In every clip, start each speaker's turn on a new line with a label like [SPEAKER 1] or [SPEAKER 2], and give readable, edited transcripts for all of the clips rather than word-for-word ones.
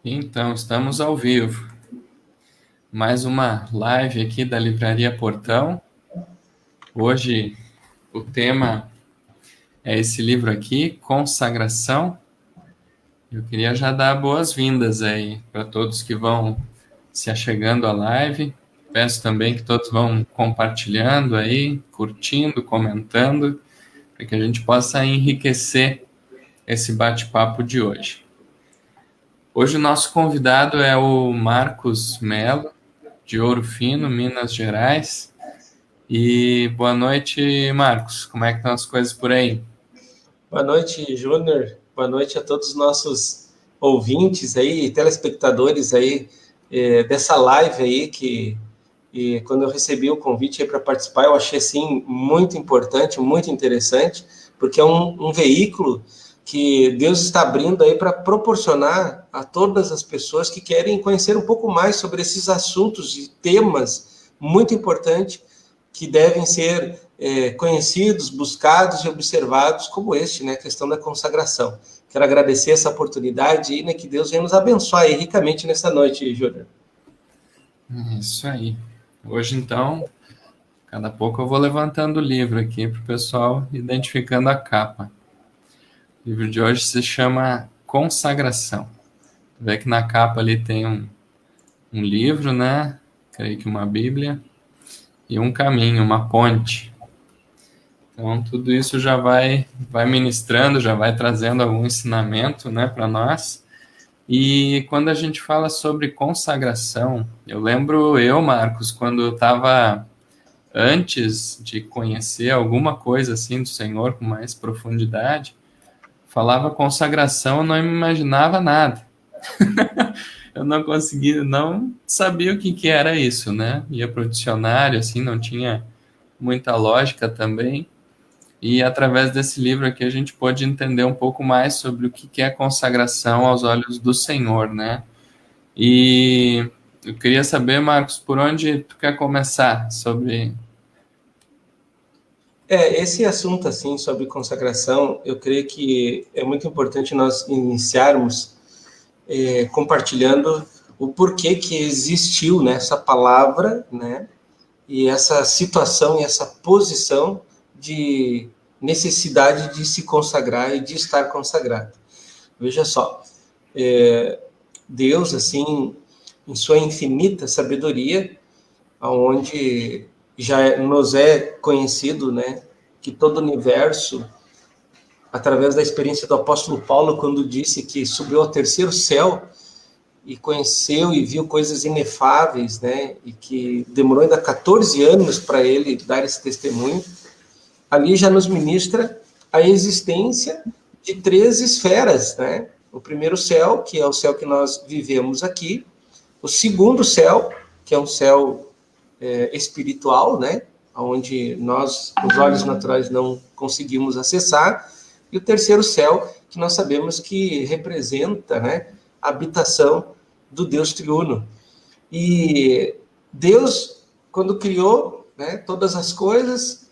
[SPEAKER 1] Então, estamos ao vivo. Mais uma live aqui da Livraria Portão. Hoje o tema é esse livro aqui, Consagração. Eu queria já dar boas-vindas aí para todos que vão se achegando à live. Peço também que todos vão compartilhando aí, curtindo, comentando, para que a gente possa enriquecer esse bate-papo de hoje. Hoje o nosso convidado é o Marcos Melo, de Ouro Fino, Minas Gerais. E boa noite, Marcos. Como é que estão as coisas por aí?
[SPEAKER 2] Boa noite, Júnior. Boa noite a todos os nossos ouvintes aí, telespectadores aí dessa live aí quando eu recebi o convite para participar, eu achei assim muito importante, muito interessante, porque é um veículo que Deus está abrindo aí para proporcionar a todas as pessoas que querem conhecer um pouco mais sobre esses assuntos e temas muito importantes que devem ser conhecidos, buscados e observados, como este, né, a questão da consagração. Quero agradecer essa oportunidade e, né, que Deus venha nos abençoar aí ricamente nessa noite, Júnior.
[SPEAKER 1] Isso aí. Hoje, então, cada pouco eu vou levantando o livro aqui para o pessoal identificando a capa. O livro de hoje se chama Consagração. Vê que na capa ali tem um livro, né? Creio que uma Bíblia e um caminho, uma ponte. Então, tudo isso já vai ministrando, já vai trazendo algum ensinamento, né, para nós. E quando a gente fala sobre consagração, eu lembro Marcos, quando eu estava antes de conhecer alguma coisa assim do Senhor com mais profundidade, falava consagração, eu não imaginava nada. Eu não conseguia, não sabia o que era isso, né? Ia para o dicionário, assim, não tinha muita lógica também. E através desse livro aqui a gente pode entender um pouco mais sobre o que é consagração aos olhos do Senhor, né? E eu queria saber, Marcos, por onde tu quer começar sobre...
[SPEAKER 2] Esse assunto, assim, sobre consagração, eu creio que é muito importante nós iniciarmos compartilhando o porquê que existiu, né, essa palavra, né, e essa situação e essa posição de necessidade de se consagrar e de estar consagrado. Veja só, Deus, assim, em sua infinita sabedoria, aonde já nos é conhecido, né, que todo o universo, através da experiência do apóstolo Paulo, quando disse que subiu ao terceiro céu e conheceu e viu coisas inefáveis, né, e que demorou ainda 14 anos para ele dar esse testemunho, ali já nos ministra a existência de três esferas, né? O primeiro céu, que é o céu que nós vivemos aqui, o segundo céu, que é um céu espiritual, né? Onde nós, os olhos naturais, não conseguimos acessar, e o terceiro céu, que nós sabemos que representa, né, a habitação do Deus triuno. E Deus, quando criou, né, todas as coisas,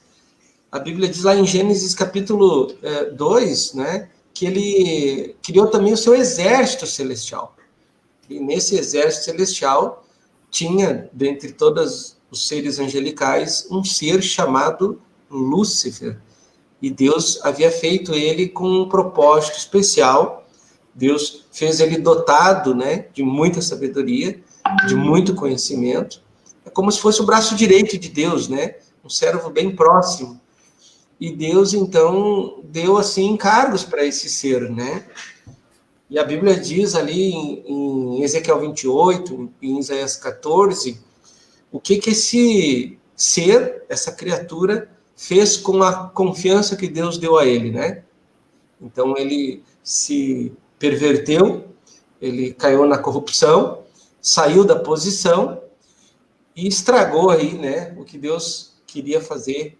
[SPEAKER 2] a Bíblia diz lá em Gênesis capítulo 2, né, que ele criou também o seu exército celestial. E nesse exército celestial tinha, dentre todos os seres angelicais, um ser chamado Lúcifer. E Deus havia feito ele com um propósito especial. Deus fez ele dotado, né, de muita sabedoria, de muito conhecimento. É como se fosse o braço direito de Deus, né? Um servo bem próximo. E Deus, então, deu, assim, encargos para esse ser, né? E a Bíblia diz ali em Ezequiel 28, em Isaías 14, o que esse ser, essa criatura, fez com a confiança que Deus deu a ele, né? Então, ele se perverteu, ele caiu na corrupção, saiu da posição e estragou aí, né, o que Deus queria fazer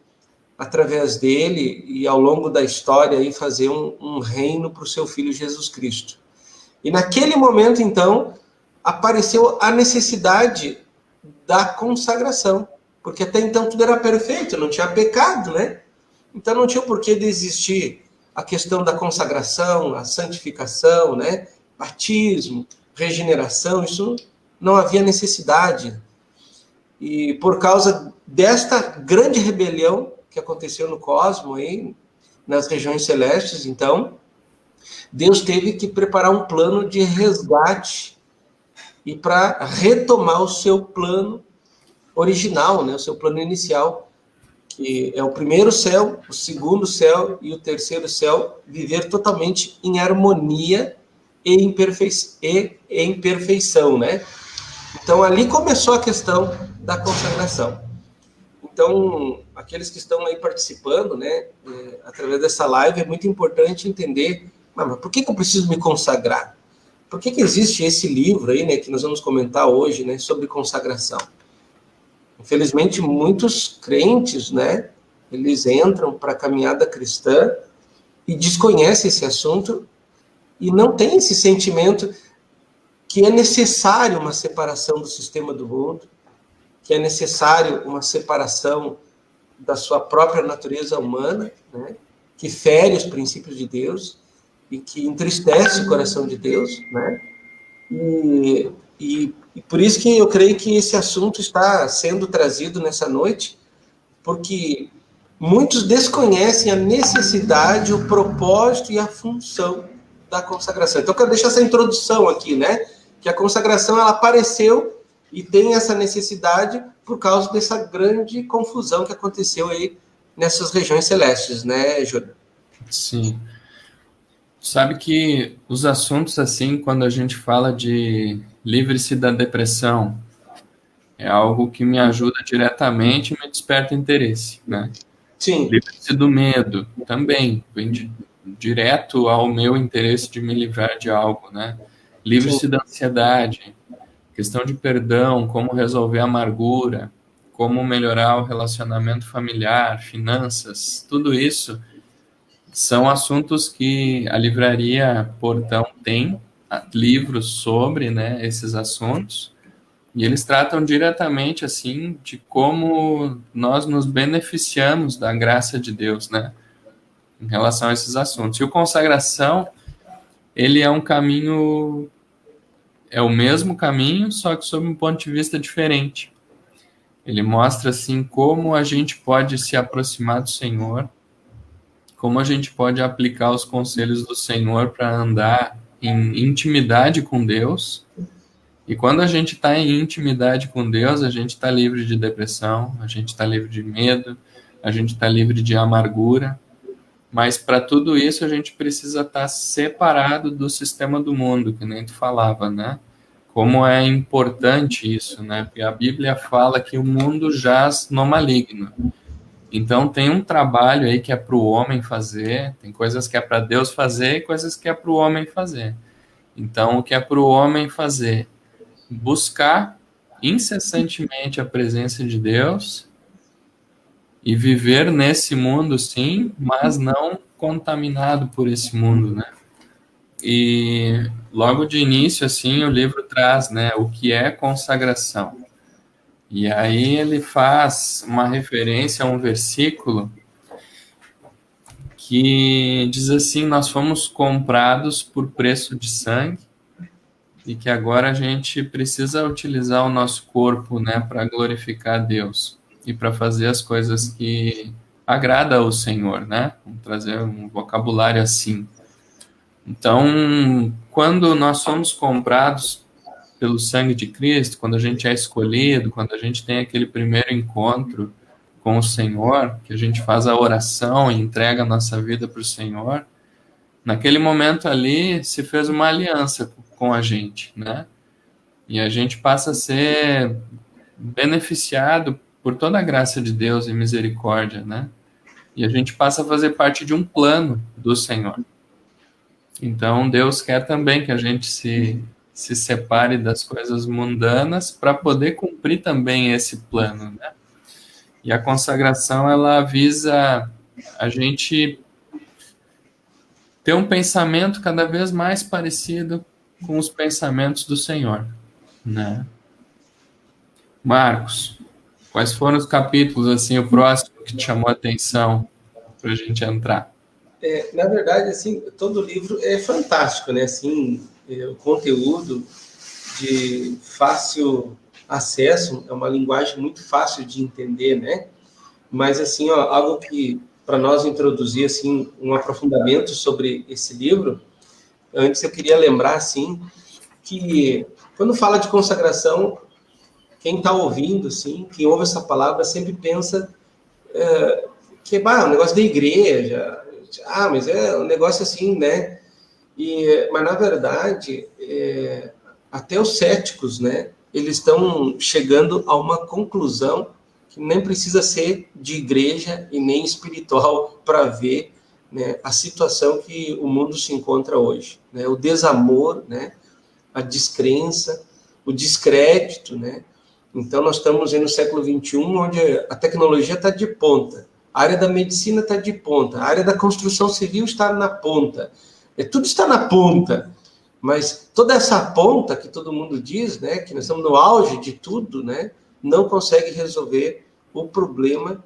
[SPEAKER 2] através dele e ao longo da história aí fazer um reino para o seu filho Jesus Cristo. E naquele momento, então, apareceu a necessidade da consagração, porque até então tudo era perfeito, não tinha pecado, né? Então não tinha por que existir a questão da consagração, a santificação, né? Batismo, regeneração, isso não havia necessidade. E por causa desta grande rebelião que aconteceu no cosmos, aí, nas regiões celestes, então, Deus teve que preparar um plano de resgate e para retomar o seu plano original, né, o seu plano inicial, que é o primeiro céu, o segundo céu e o terceiro céu, viver totalmente em harmonia e em perfeição, né? Então, ali começou a questão da consagração. Então, aqueles que estão aí participando, né, através dessa live, é muito importante entender, mas por que eu preciso me consagrar? Por que existe esse livro aí, né, que nós vamos comentar hoje, né, sobre consagração? Infelizmente, muitos crentes, né, eles entram para a caminhada cristã e desconhecem esse assunto e não têm esse sentimento que é necessário uma separação do sistema do mundo, que é necessário uma separação da sua própria natureza humana, né, que fere os princípios de Deus e que entristece o coração de Deus, né? E por isso que eu creio que esse assunto está sendo trazido nessa noite, porque muitos desconhecem a necessidade, o propósito e a função da consagração. Então, eu quero deixar essa introdução aqui, né? Que a consagração, ela apareceu e tem essa necessidade por causa dessa grande confusão que aconteceu aí nessas regiões celestes, né, Júlio?
[SPEAKER 1] Sim. Sabe que os assuntos assim, quando a gente fala de livre-se da depressão, é algo que me ajuda diretamente e me desperta interesse, né?
[SPEAKER 2] Sim.
[SPEAKER 1] Livre-se do medo, também, vem direto ao meu interesse de me livrar de algo, né? Livre-se da ansiedade, questão de perdão, como resolver a amargura, como melhorar o relacionamento familiar, finanças, tudo isso são assuntos que a livraria Portão tem livros sobre, né, esses assuntos, e eles tratam diretamente, assim, de como nós nos beneficiamos da graça de Deus, né, em relação a esses assuntos. E o consagração, ele é um caminho, é o mesmo caminho, só que sob um ponto de vista diferente. Ele mostra, assim, como a gente pode se aproximar do Senhor, como a gente pode aplicar os conselhos do Senhor para andar em intimidade com Deus. E quando a gente está em intimidade com Deus, a gente está livre de depressão, a gente está livre de medo, a gente está livre de amargura. Mas para tudo isso a gente precisa estar separado do sistema do mundo, que nem tu falava, né? Como é importante isso, né? Porque a Bíblia fala que o mundo jaz no maligno. Então tem um trabalho aí que é para o homem fazer, tem coisas que é para Deus fazer e coisas que é para o homem fazer. Então o que é para o homem fazer? Buscar incessantemente a presença de Deus e viver nesse mundo, sim, mas não contaminado por esse mundo, né? E logo de início, assim, o livro traz, né, o que é consagração. E aí ele faz uma referência a um versículo que diz assim: nós fomos comprados por preço de sangue e que agora a gente precisa utilizar o nosso corpo, né, para glorificar a Deus e para fazer as coisas que agrada ao Senhor, né? Vamos trazer um vocabulário assim. Então, quando nós somos comprados pelo sangue de Cristo, quando a gente é escolhido, quando a gente tem aquele primeiro encontro com o Senhor, que a gente faz a oração e entrega a nossa vida para o Senhor, naquele momento ali se fez uma aliança com a gente, né? E a gente passa a ser beneficiado por toda a graça de Deus e misericórdia, né? E a gente passa a fazer parte de um plano do Senhor. Então, Deus quer também que a gente se separe das coisas mundanas para poder cumprir também esse plano, né? E a consagração, ela visa a gente ter um pensamento cada vez mais parecido com os pensamentos do Senhor, né? Marcos, quais foram os capítulos, assim, o próximo que te chamou a atenção para a gente entrar?
[SPEAKER 2] Na verdade, assim, todo livro é fantástico, né? Assim, o conteúdo de fácil acesso, é uma linguagem muito fácil de entender, né? Mas, assim, ó, algo que, para nós introduzir, assim, um aprofundamento sobre esse livro, antes eu queria lembrar, assim, que quando fala de consagração, quem está ouvindo, assim, quem ouve essa palavra sempre pensa que é um negócio da igreja, mas é um negócio assim, né? Mas, na verdade, até os céticos, né? Eles estão chegando a uma conclusão que nem precisa ser de igreja e nem espiritual para ver, né, a situação que o mundo se encontra hoje, né? O desamor, né? A descrença, o descrédito, né? Então, nós estamos aí no século XXI, onde a tecnologia está de ponta, a área da medicina está de ponta, a área da construção civil está na ponta, tudo está na ponta, mas toda essa ponta que todo mundo diz, né, que nós estamos no auge de tudo, né, não consegue resolver o problema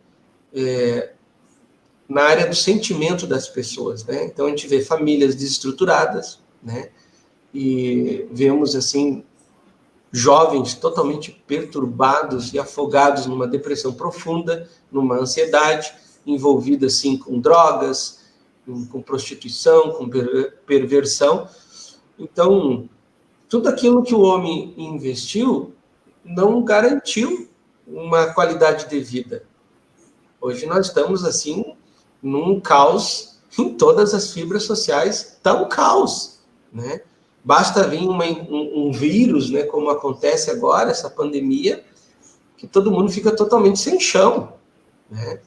[SPEAKER 2] na área do sentimento das pessoas, né? Então, a gente vê famílias desestruturadas, né, e vemos, assim, jovens totalmente perturbados e afogados numa depressão profunda, numa ansiedade, envolvida, assim, com drogas, com prostituição, com perversão. Então, tudo aquilo que o homem investiu não garantiu uma qualidade de vida. Hoje nós estamos, assim, num caos em todas as fibras sociais, está um caos, né? Basta vir um vírus, né, como acontece agora, essa pandemia, que todo mundo fica totalmente sem chão, né?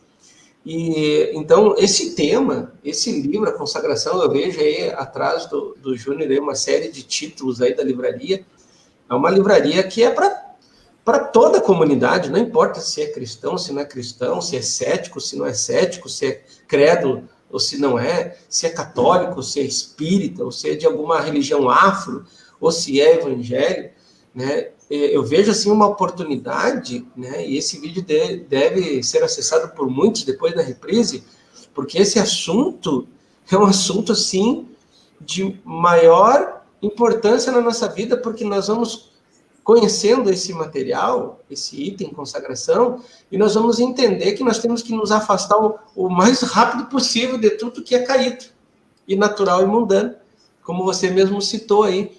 [SPEAKER 2] E, então, esse tema, esse livro, A Consagração, eu vejo aí atrás do Júnior uma série de títulos aí da livraria. É uma livraria que é para toda a comunidade, não importa se é cristão, se não é cristão, se é cético, se não é cético, se é credo ou se não é, se é católico, se é espírita, ou se é de alguma religião afro, ou se é evangélico, né? Eu vejo, assim, uma oportunidade, né? E esse vídeo deve ser acessado por muitos depois da reprise, porque esse assunto é um assunto, assim, de maior importância na nossa vida, porque nós vamos conhecendo esse material, esse item consagração, e nós vamos entender que nós temos que nos afastar o mais rápido possível de tudo que é caído, e natural e mundano, como você mesmo citou aí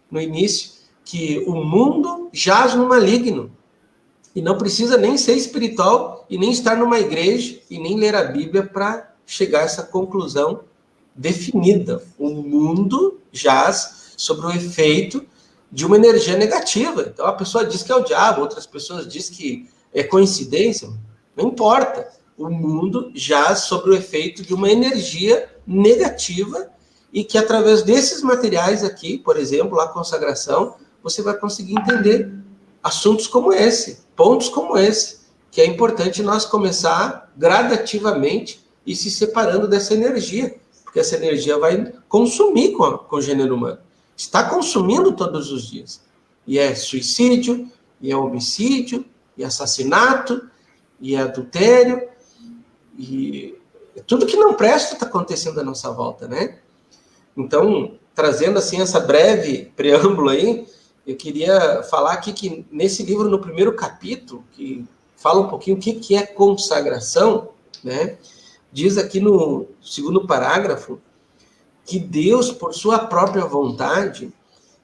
[SPEAKER 2] no início, que o mundo jaz no maligno, e não precisa nem ser espiritual, e nem estar numa igreja, e nem ler a Bíblia para chegar a essa conclusão definida. O mundo jaz sobre o efeito de uma energia negativa. Então, a pessoa diz que é o diabo, outras pessoas dizem que é coincidência. Não importa. O mundo jaz sobre o efeito de uma energia negativa e que, através desses materiais aqui, por exemplo, a consagração, você vai conseguir entender assuntos como esse, pontos como esse, que é importante nós começar gradativamente e se separando dessa energia, porque essa energia vai consumir com o gênero humano. Está consumindo todos os dias. E é suicídio, e é homicídio, e é assassinato, e é adultério, e tudo que não presta está acontecendo à nossa volta, né? Então, trazendo, assim, essa breve preâmbulo aí, eu queria falar aqui que nesse livro, no primeiro capítulo, que fala um pouquinho o que é consagração, né? Diz aqui no segundo parágrafo que Deus, por sua própria vontade,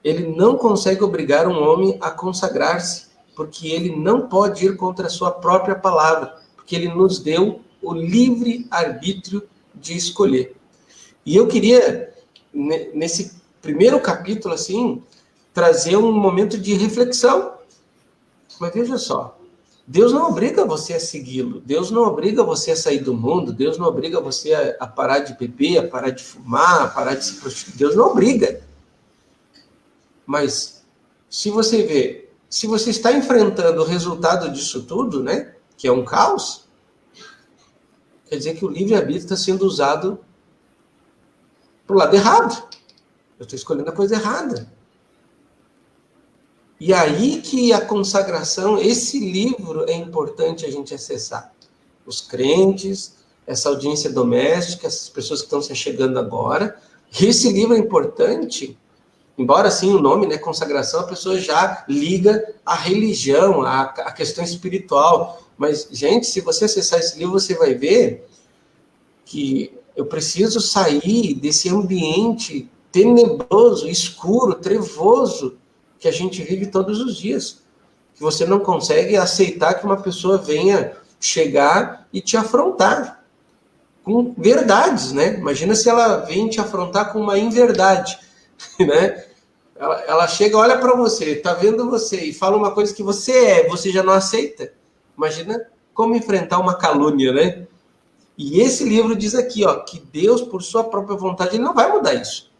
[SPEAKER 2] ele não consegue obrigar um homem a consagrar-se, porque ele não pode ir contra a sua própria palavra, porque ele nos deu o livre arbítrio de escolher. E eu queria, nesse primeiro capítulo, assim, trazer um momento de reflexão. Mas veja só, Deus não obriga você a segui-lo, Deus não obriga você a sair do mundo, Deus não obriga você a parar de beber, a parar de fumar, a parar de se prostituir, Deus não obriga. Mas, se você vê, se você está enfrentando o resultado disso tudo, né, que é um caos, quer dizer que o livre-arbítrio está sendo usado para o lado errado. Eu estou escolhendo a coisa errada. E aí que a consagração, esse livro é importante a gente acessar. Os crentes, essa audiência doméstica, essas pessoas que estão se chegando agora. Esse livro é importante, embora sim o nome, né, consagração, a pessoa já liga à religião, à questão espiritual. Mas, gente, se você acessar esse livro, você vai ver que eu preciso sair desse ambiente tenebroso, escuro, trevoso que a gente vive todos os dias. Que você não consegue aceitar que uma pessoa venha chegar e te afrontar com verdades, né? Imagina se ela vem te afrontar com uma inverdade, né? Ela chega, olha para você, tá vendo você e fala uma coisa que você já não aceita. Imagina como enfrentar uma calúnia, né? E esse livro diz aqui, ó, que Deus, por sua própria vontade, ele não vai mudar isso.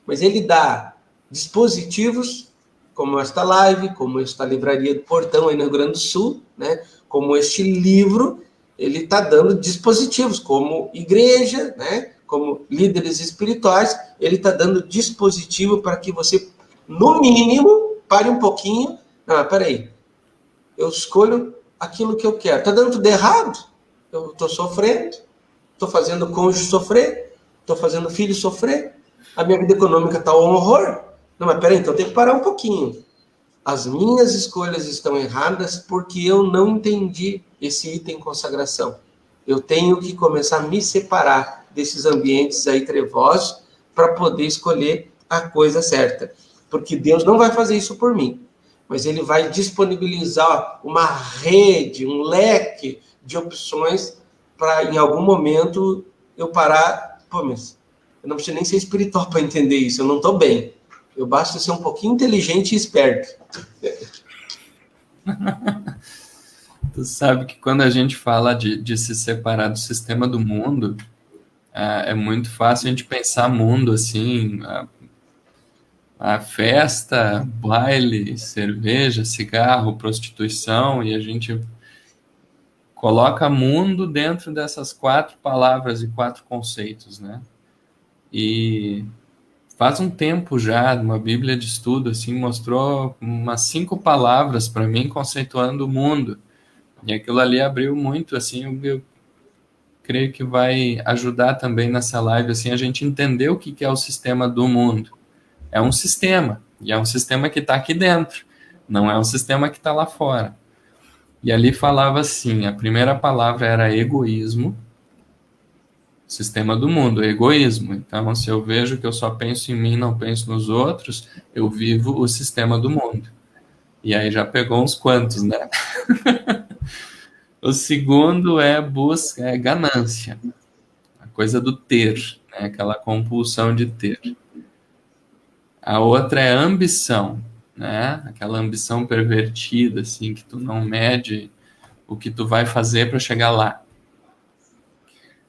[SPEAKER 2] Mas ele dá dispositivos, como esta live, como esta livraria do Portão aí no Rio Grande do Sul, né? Como este livro, ele está dando dispositivos, como igreja, né? Como líderes espirituais, ele está dando dispositivo para que você, no mínimo, pare um pouquinho. Ah, peraí, eu escolho aquilo que eu quero. Está dando tudo errado? Eu estou sofrendo, estou fazendo o cônjuge sofrer, estou fazendo o filho sofrer, a minha vida econômica está um horror. Não, mas peraí, então tem que parar um pouquinho. As minhas escolhas estão erradas porque eu não entendi esse item consagração. Eu tenho que começar a me separar desses ambientes aí trevosos para poder escolher a coisa certa. Porque Deus não vai fazer isso por mim, mas Ele vai disponibilizar uma rede, um leque de opções para, em algum momento, eu parar. Pô, mas eu não preciso nem ser espiritual para entender isso, eu não estou bem. Eu basta ser um pouquinho inteligente e esperto.
[SPEAKER 1] Tu sabe que quando a gente fala de se separar do sistema do mundo, é muito fácil a gente pensar mundo assim, a festa, baile, cerveja, cigarro, prostituição, e a gente coloca mundo dentro dessas 4 palavras e 4 conceitos, né? E faz um tempo já, uma Bíblia de estudo, assim, mostrou umas 5 palavras para mim conceituando o mundo. E aquilo ali abriu muito, assim, eu creio que vai ajudar também nessa live, assim, a gente entender o que é o sistema do mundo. É um sistema, e é um sistema que está aqui dentro, não é um sistema que está lá fora. E ali falava assim, a primeira palavra era egoísmo, sistema do mundo, egoísmo. Então, se eu vejo que eu só penso em mim, não penso nos outros, eu vivo o sistema do mundo. E aí já pegou uns quantos, né? O segundo é busca, é ganância, a coisa do ter, né? Aquela compulsão de ter. A outra é ambição, né? Aquela ambição pervertida, assim, que tu não mede o que tu vai fazer para chegar lá.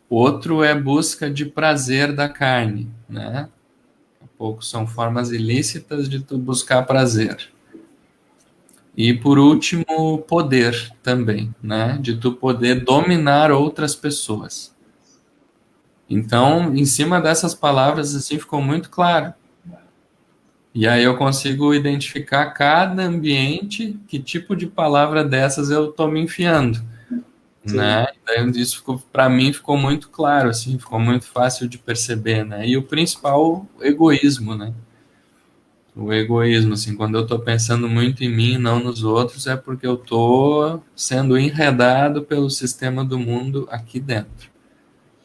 [SPEAKER 1] Outro é busca de prazer da carne, né? Um pouco são formas ilícitas de tu buscar prazer. E por último, poder também, né? De tu poder dominar outras pessoas. Então, em cima dessas palavras, assim, ficou muito claro. E aí eu consigo identificar cada ambiente, que tipo de palavra dessas eu estou me enfiando, né? Daí isso para mim ficou muito claro, assim, ficou muito fácil de perceber, né? E o principal, o egoísmo, né? O egoísmo, assim, quando eu estou pensando muito em mim, não nos outros, é porque eu estou sendo enredado pelo sistema do mundo aqui dentro,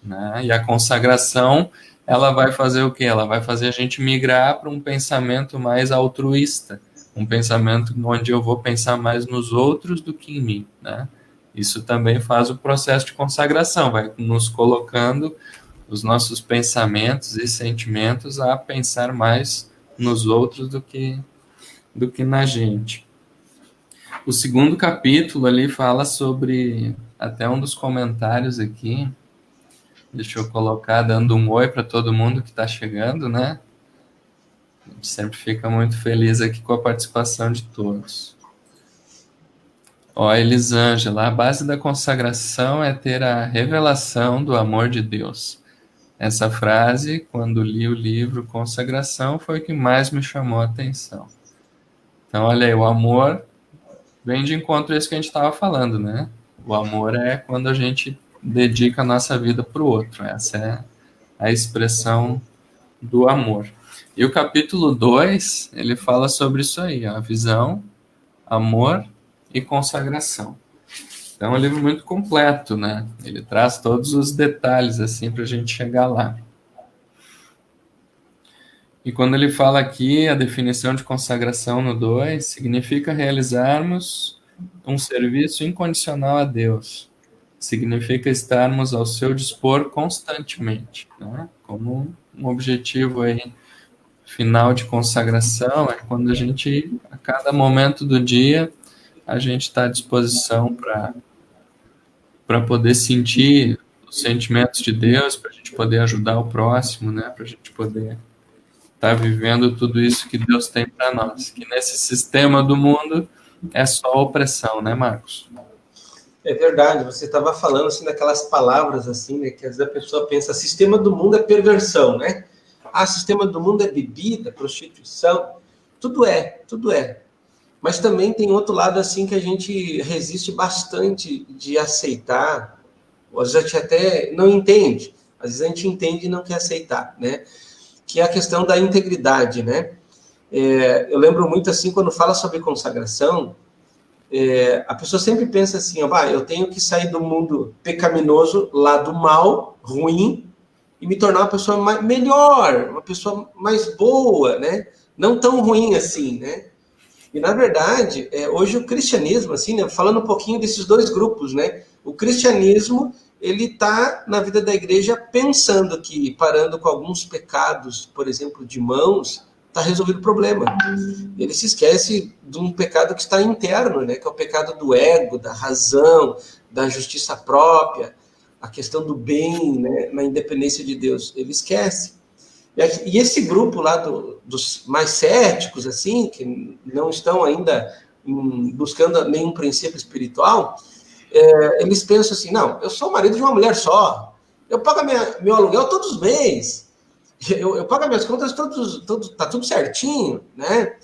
[SPEAKER 1] né? E a consagração, ela vai fazer o quê? Ela vai fazer a gente migrar para um pensamento mais altruísta, um pensamento onde eu vou pensar mais nos outros do que em mim, né? Isso também faz o processo de consagração, vai nos colocando os nossos pensamentos e sentimentos a pensar mais nos outros do que na gente. O segundo capítulo ali fala sobre, até um dos comentários aqui, deixa eu colocar, dando um oi para todo mundo que está chegando, né? A gente sempre fica muito feliz aqui com a participação de todos. Ó, Elisângela, a base da consagração é ter a revelação do amor de Deus. Essa frase, quando li o livro Consagração, foi o que mais me chamou a atenção. Então, olha aí, o amor vem de encontro a isso que a gente estava falando, né? O amor é quando a gente dedica a nossa vida para o outro. Essa é a expressão do amor. E o capítulo 2, ele fala sobre isso aí, a visão, amor e consagração. Então é um livro muito completo, né? Ele traz todos os detalhes, assim, para a gente chegar lá. E quando ele fala aqui, a definição de consagração no 2, significa realizarmos um serviço incondicional a Deus. Significa estarmos ao seu dispor constantemente, né? Como um objetivo aí final de consagração é quando a gente, a cada momento do dia, a gente está à disposição para poder sentir os sentimentos de Deus, para a gente poder ajudar o próximo, né? Para a gente poder estar vivendo tudo isso que Deus tem para nós. Que nesse sistema do mundo é só opressão, né, Marcos?
[SPEAKER 2] É verdade, você estava falando assim daquelas palavras assim, né, que às vezes a pessoa pensa, sistema do mundo é perversão, né? Ah, sistema do mundo é bebida, prostituição, tudo é, tudo é. Mas também tem outro lado assim que a gente resiste bastante de aceitar, ou às vezes a gente até não entende, às vezes a gente entende e não quer aceitar, né? Que é a questão da integridade, né? Eu lembro muito assim, quando fala sobre consagração, a pessoa sempre pensa assim, ó, eu tenho que sair do mundo pecaminoso, lá do mal, ruim, e me tornar uma pessoa melhor, uma pessoa mais boa, né? Não tão ruim assim, né? E, na verdade, hoje o cristianismo, assim, né, falando um pouquinho desses dois grupos, né? O cristianismo, ele está na vida da igreja pensando que, parando com alguns pecados, por exemplo, de mãos, está resolvido o problema. Ele se esquece de um pecado que está interno, né? Que é o pecado do ego, da razão, da justiça própria, a questão do bem, né? Na independência de Deus. Ele esquece. E esse grupo lá dos mais céticos, assim, que não estão ainda buscando nenhum princípio espiritual, eles pensam assim, não, eu sou marido de uma mulher só, eu pago meu aluguel todos os meses, eu pago minhas contas tá tudo certinho, né?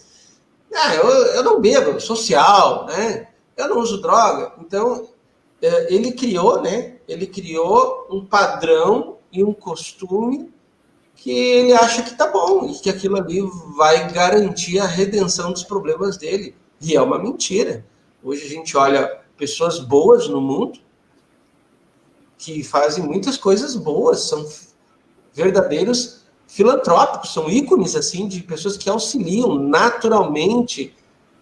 [SPEAKER 2] Eu não bebo, social, né? Eu não uso droga. Então, ele criou, né? Ele criou um padrão e um costume que ele acha que tá bom e que aquilo ali vai garantir a redenção dos problemas dele. E é uma mentira. Hoje a gente olha pessoas boas no mundo que fazem muitas coisas boas, são verdadeiros filantrópicos, são ícones assim de pessoas que auxiliam naturalmente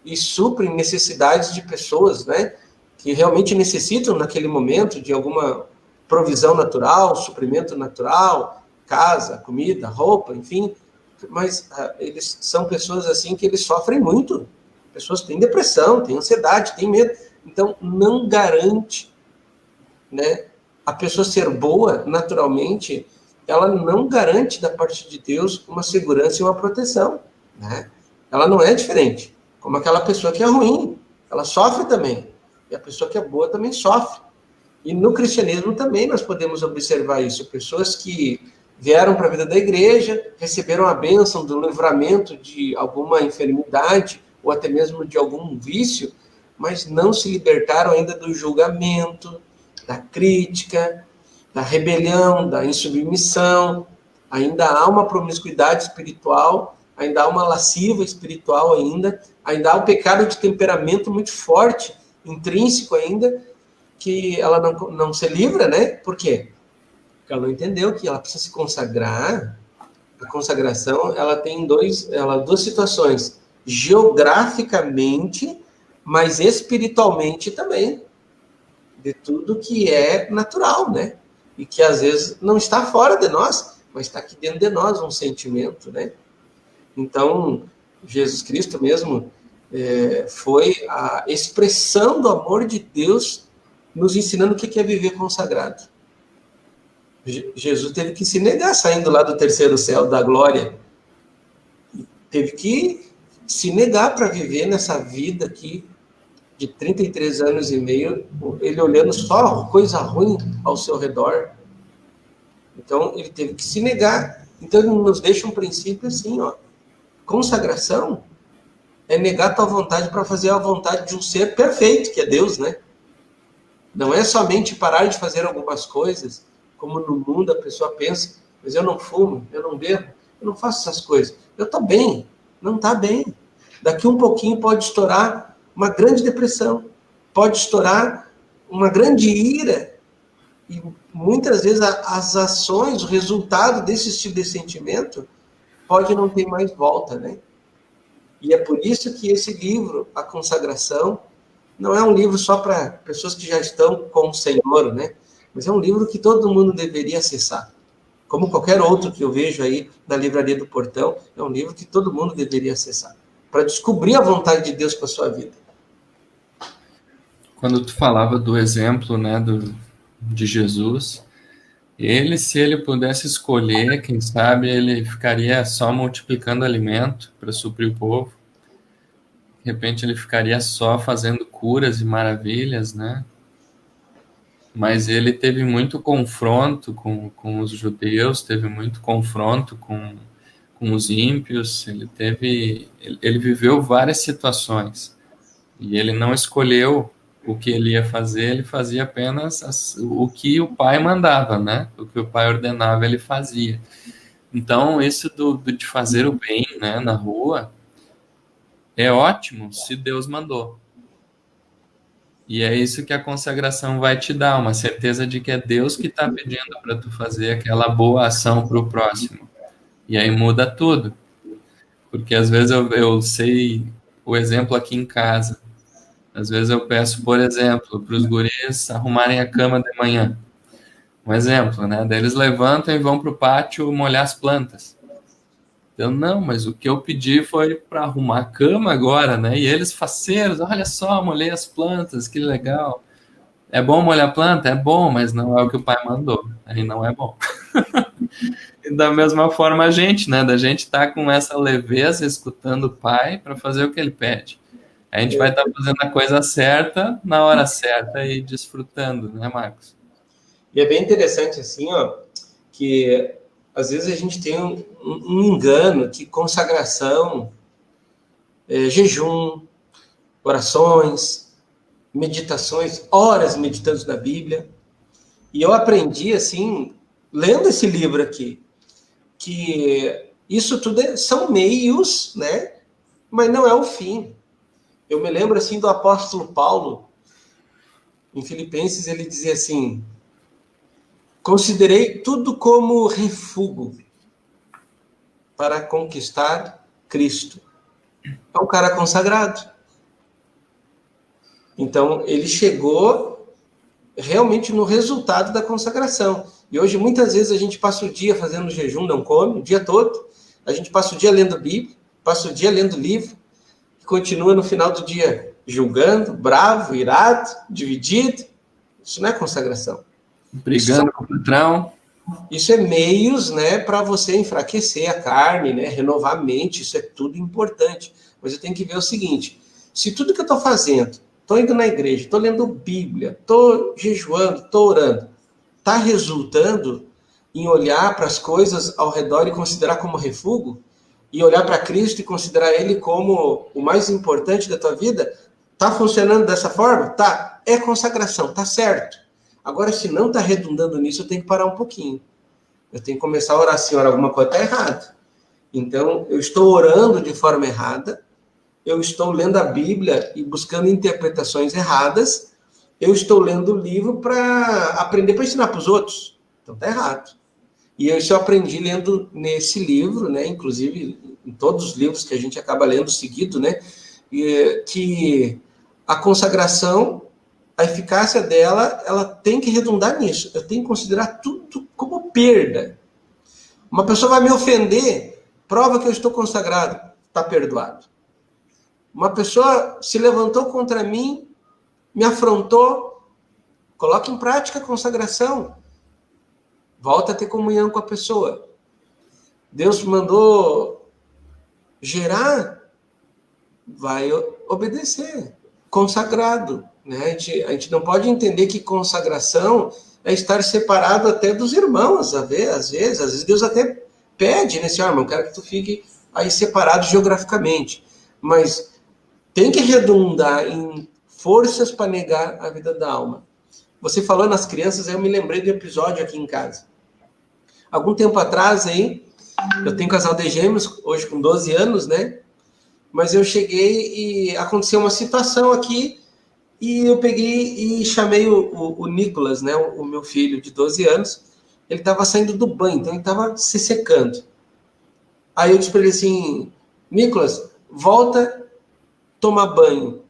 [SPEAKER 2] e suprem necessidades de pessoas, né, que realmente necessitam naquele momento de alguma provisão natural, suprimento natural, casa, comida, roupa, enfim, mas eles são pessoas assim que eles sofrem muito. Pessoas têm depressão, têm ansiedade, têm medo. Então, não garante, né, a pessoa ser boa naturalmente, ela não garante da parte de Deus uma segurança e uma proteção, né? Ela não é diferente. Como aquela pessoa que é ruim, ela sofre também. E a pessoa que é boa também sofre. E no cristianismo também nós podemos observar isso. Pessoas que vieram para a vida da igreja, receberam a bênção do livramento de alguma enfermidade ou até mesmo de algum vício, mas não se libertaram ainda do julgamento, da crítica, da rebelião, da insubmissão. Ainda há uma promiscuidade espiritual, ainda há uma lasciva espiritual ainda há um pecado de temperamento muito forte, intrínseco ainda, que ela não se livra, né? Por quê? Porque ela não entendeu que ela precisa se consagrar. A consagração, ela tem duas situações. Geograficamente, mas espiritualmente também. De tudo que é natural, né? E que às vezes não está fora de nós, mas está aqui dentro de nós um sentimento, né? Então, Jesus Cristo mesmo foi a expressão do amor de Deus nos ensinando o que é viver consagrado. Jesus teve que se negar saindo lá do terceiro céu, da glória. Teve que se negar para viver nessa vida aqui de 33 anos e meio, ele olhando só coisa ruim ao seu redor. Então, ele teve que se negar. Então, ele nos deixa um princípio assim, ó. Consagração é negar a tua vontade para fazer a vontade de um ser perfeito, que é Deus, né? Não é somente parar de fazer algumas coisas, como no mundo a pessoa pensa, mas eu não fumo, eu não bebo, eu não faço essas coisas. Eu estou bem, não está bem. Daqui um pouquinho pode estourar uma grande depressão, pode estourar uma grande ira, e muitas vezes as ações, o resultado desse tipo de sentimento pode não ter mais volta, né? E é por isso que esse livro, A Consagração, não é um livro só para pessoas que já estão com o Senhor, né? Mas é um livro que todo mundo deveria acessar. Como qualquer outro que eu vejo aí na Livraria do Portão, é um livro que todo mundo deveria acessar, para descobrir a vontade de Deus para a sua vida.
[SPEAKER 1] Quando tu falava do exemplo, né, de Jesus, ele, se ele pudesse escolher, quem sabe ele ficaria só multiplicando alimento para suprir o povo. De repente ele ficaria só fazendo curas e maravilhas, né? Mas ele teve muito confronto com os judeus, teve muito confronto com os ímpios, ele viveu várias situações. E ele não escolheu o que ele ia fazer, ele fazia apenas o que o pai mandava, né? O que o pai ordenava, ele fazia. Então, isso de fazer o bem, né, na rua, é ótimo se Deus mandou. E é isso que a consagração vai te dar, uma certeza de que é Deus que está pedindo para tu fazer aquela boa ação para o próximo. E aí muda tudo. Porque às vezes eu sei o exemplo aqui em casa. Às vezes eu peço, por exemplo, para os guris arrumarem a cama de manhã. Um exemplo, né? Daí eles levantam e vão para o pátio molhar as plantas. Eu, não, mas o que eu pedi foi para arrumar a cama agora, né? E eles faceiros, olha só, molhei as plantas, que legal. É bom molhar a planta? É bom, mas não é o que o pai mandou. Aí não é bom. E da mesma forma a gente, né? Da gente tá com essa leveza, escutando o pai para fazer o que ele pede. A gente vai estar fazendo a coisa certa, na hora certa e desfrutando, né, Marcos?
[SPEAKER 2] E é bem interessante, assim, ó, que às vezes a gente tem um engano que consagração, jejum, orações, meditações, horas meditando na Bíblia. E eu aprendi, assim, lendo esse livro aqui, que isso tudo são meios, né? Mas não é o fim. Eu me lembro, assim, do apóstolo Paulo, em Filipenses, ele dizia assim: considerei tudo como refúgio para conquistar Cristo. É um cara consagrado. Então, ele chegou realmente no resultado da consagração. E hoje, muitas vezes, a gente passa o dia fazendo jejum, não come, o dia todo. A gente passa o dia lendo Bíblia, passa o dia lendo livro, e continua no final do dia julgando, bravo, irado, dividido. Isso não é consagração.
[SPEAKER 1] Brigando com o patrão.
[SPEAKER 2] Isso é meios, né, para você enfraquecer a carne, né, renovar a mente, isso é tudo importante. Mas eu tenho que ver o seguinte: se tudo que eu estou fazendo, estou indo na igreja, estou lendo Bíblia, estou jejuando, estou orando, está resultando em olhar para as coisas ao redor e considerar como refúgio, e olhar para Cristo e considerar Ele como o mais importante da tua vida, está funcionando dessa forma? Tá, é consagração, tá certo. Agora, se não está redundando nisso, eu tenho que parar um pouquinho. Eu tenho que começar a orar, Senhor, alguma coisa está errada. Então, eu estou orando de forma errada, eu estou lendo a Bíblia e buscando interpretações erradas, eu estou lendo o livro para aprender para ensinar para os outros. Então, está errado. E isso eu aprendi lendo nesse livro, né? Inclusive em todos os livros que a gente acaba lendo seguido, né? Que a consagração, a eficácia dela, ela tem que redundar nisso. Eu tenho que considerar tudo como perda. Uma pessoa vai me ofender, prova que eu estou consagrado, está perdoado. Uma pessoa se levantou contra mim, me afrontou, coloca em prática a consagração. Volta a ter comunhão com a pessoa. Deus mandou gerar, vai obedecer. Consagrado. Né? A gente não pode entender que consagração é estar separado até dos irmãos, às vezes Deus até pede nesse irmão, quero que tu fique aí separado geograficamente, mas tem que redundar em forças para negar a vida da alma. Você falou nas crianças, eu me lembrei do episódio aqui em casa. Algum tempo atrás aí, eu tenho um casal de gêmeos, hoje com 12 anos, né? Mas eu cheguei e aconteceu uma situação aqui e eu peguei e chamei o Nicolas, né? O meu filho de 12 anos. Ele estava saindo do banho, então ele estava se secando. Aí eu disse para ele assim, Nicolas, volta tomar banho.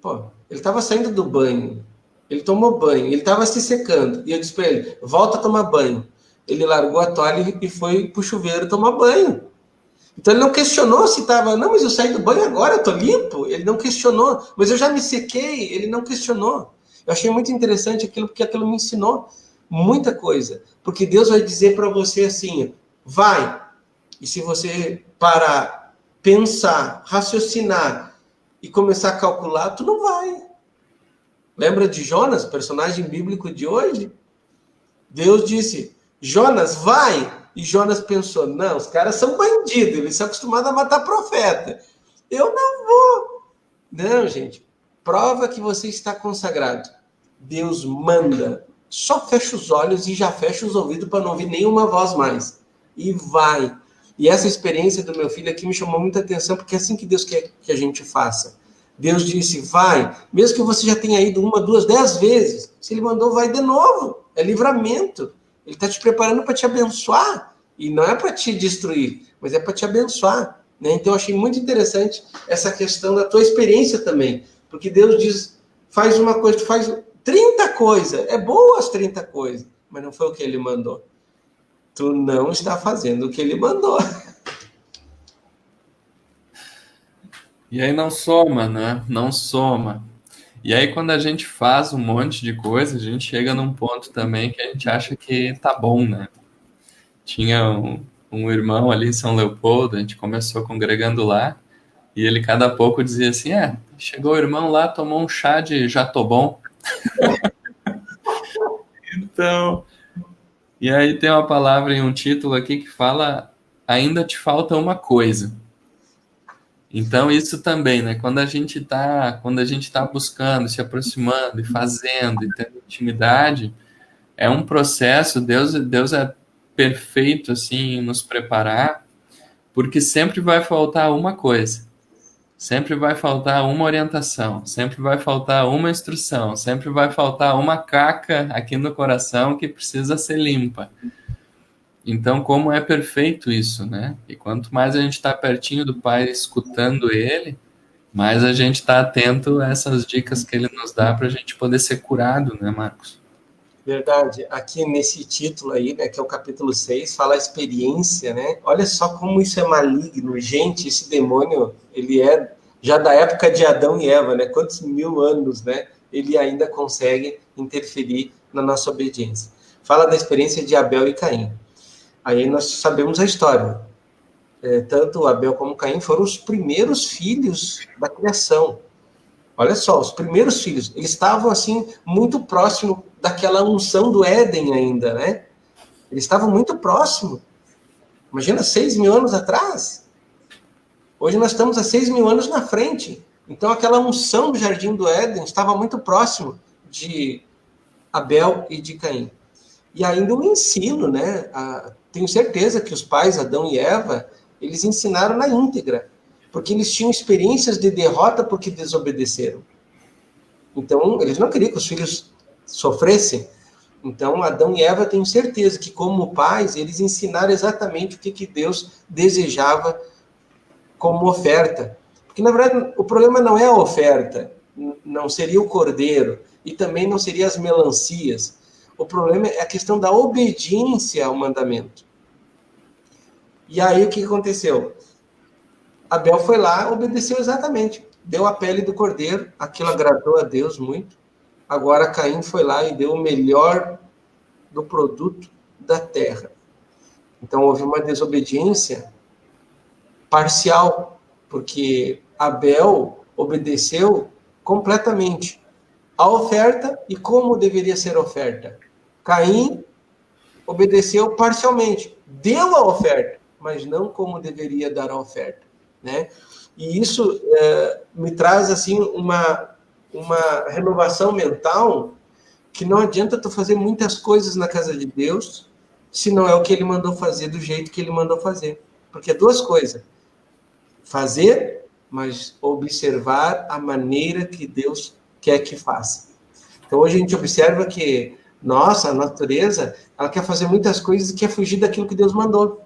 [SPEAKER 2] Pô, ele estava saindo do banho, ele tomou banho, ele estava se secando. E eu disse para ele, volta a tomar banho. Ele largou a toalha e foi pro chuveiro tomar banho. Então ele não questionou se estava, não, mas eu saí do banho agora, eu tô limpo. Ele não questionou, mas eu já me sequei, ele não questionou. Eu achei muito interessante aquilo, porque aquilo me ensinou muita coisa. Porque Deus vai dizer para você assim, vai. E se você parar, pensar, raciocinar e começar a calcular, tu não vai. Lembra de Jonas, personagem bíblico de hoje? Deus disse, Jonas, vai! E Jonas pensou, não, os caras são bandidos, eles são acostumados a matar profeta. Eu não vou. Não, gente, prova que você está consagrado. Deus manda. Só fecha os olhos e já fecha os ouvidos para não ouvir nenhuma voz mais. E vai. E essa experiência do meu filho aqui me chamou muita atenção, porque é assim que Deus quer que a gente faça. Deus disse, vai. Mesmo que você já tenha ido 1, 2, 10 vezes. Se ele mandou, vai de novo. É livramento. Ele está te preparando para te abençoar. E não é para te destruir, mas é para te abençoar. Né? Então, eu achei muito interessante essa questão da tua experiência também. Porque Deus diz, faz uma coisa, tu faz 30 coisas. É boa as 30 coisas, mas não foi o que ele mandou. Tu não está fazendo o que ele mandou.
[SPEAKER 1] E aí não soma, né? Não soma. E aí quando a gente faz um monte de coisa, a gente chega num ponto também que a gente acha que tá bom, né? Tinha um irmão ali em São Leopoldo, a gente começou congregando lá, e ele cada pouco dizia assim, chegou o irmão lá, tomou um chá de já tô bom. Então, e aí tem uma palavra em um título aqui que fala, ainda te falta uma coisa. Então, isso também, né? Quando a gente tá buscando, se aproximando e fazendo e tendo intimidade, é um processo, Deus é perfeito, assim, em nos preparar, porque sempre vai faltar uma coisa. Sempre vai faltar uma orientação, sempre vai faltar uma instrução, sempre vai faltar uma caca aqui no coração que precisa ser limpa. Então, como é perfeito isso, né? E quanto mais a gente está pertinho do Pai, escutando Ele, mais a gente está atento a essas dicas que Ele nos dá para a gente poder ser curado, né, Marcos?
[SPEAKER 2] Verdade. Aqui nesse título aí, né, que é o capítulo 6, fala a experiência, né? Olha só como isso é maligno. Gente, esse demônio, ele é já da época de Adão e Eva, né? Quantos mil anos, né? Ele ainda consegue interferir na nossa obediência. Fala da experiência de Abel e Caim. Aí nós sabemos a história. Tanto Abel como Caim foram os primeiros filhos da criação. Olha só, os primeiros filhos, eles estavam assim muito próximo daquela unção do Éden ainda, né? Eles estavam muito próximo. Imagina 6.000 anos atrás. Hoje nós estamos a 6.000 anos na frente. Então aquela unção do Jardim do Éden estava muito próximo de Abel e de Caim. E ainda o ensino, né? Tenho certeza que os pais, Adão e Eva, eles ensinaram na íntegra, porque eles tinham experiências de derrota porque desobedeceram. Então, eles não queriam que os filhos sofressem. Então, Adão e Eva, tenho certeza que, como pais, eles ensinaram exatamente o que Deus desejava como oferta. Porque, na verdade, o problema não é a oferta, não seria o cordeiro, e também não seria as melancias. O problema é a questão da obediência ao mandamento. E aí, o que aconteceu? Abel foi lá, obedeceu exatamente. Deu a pele do cordeiro, aquilo agradou a Deus muito. Agora Caim foi lá e deu o melhor do produto da terra. Então houve uma desobediência parcial, porque Abel obedeceu completamente a oferta e como deveria ser a oferta. Caim obedeceu parcialmente, deu a oferta, mas não como deveria dar a oferta, né? E isso me traz assim uma renovação mental que não adianta tu fazer muitas coisas na casa de Deus se não é o que ele mandou fazer do jeito que ele mandou fazer. Porque é duas coisas. Fazer, mas observar a maneira que Deus quer que faça. Então hoje a gente observa que, nossa, a natureza, ela quer fazer muitas coisas e quer fugir daquilo que Deus mandou.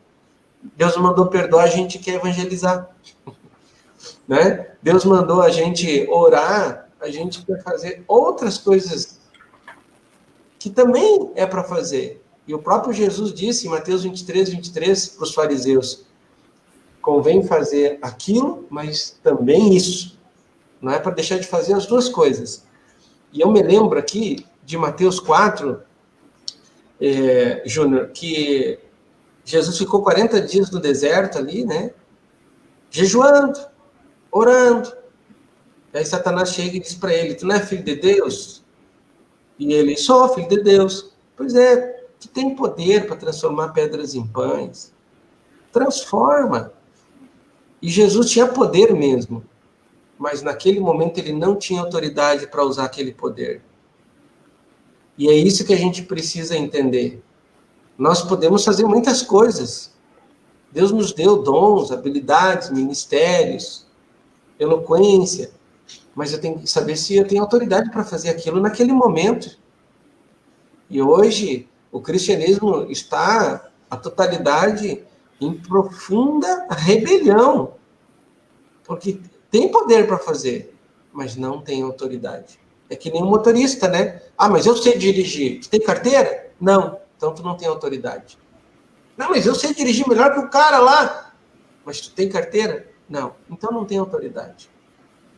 [SPEAKER 2] Deus mandou perdoar, a gente quer evangelizar. Né? Deus mandou a gente orar, a gente quer fazer outras coisas que também é para fazer. E o próprio Jesus disse em Mateus 23, para os fariseus, convém fazer aquilo, mas também isso. Não é para deixar de fazer as duas coisas. E eu me lembro aqui de Mateus 4, Júnior, que Jesus ficou 40 dias no deserto ali, né? Jejuando, orando. E aí Satanás chega e diz para ele, tu não é filho de Deus? E ele, sou filho de Deus. Pois é, tu tem poder para transformar pedras em pães. Transforma. E Jesus tinha poder mesmo. Mas naquele momento ele não tinha autoridade para usar aquele poder. E é isso que a gente precisa entender. Nós podemos fazer muitas coisas. Deus nos deu dons, habilidades, ministérios, eloquência, mas eu tenho que saber se eu tenho autoridade para fazer aquilo naquele momento. E hoje o cristianismo está, a totalidade, em profunda rebelião, porque tem poder para fazer, mas não tem autoridade. É que nem um motorista, né? Ah, mas eu sei dirigir. Tu tem carteira? Não. Então tu não tem autoridade. Não, mas eu sei dirigir melhor que o cara lá. Mas tu tem carteira? Não. Então não tem autoridade.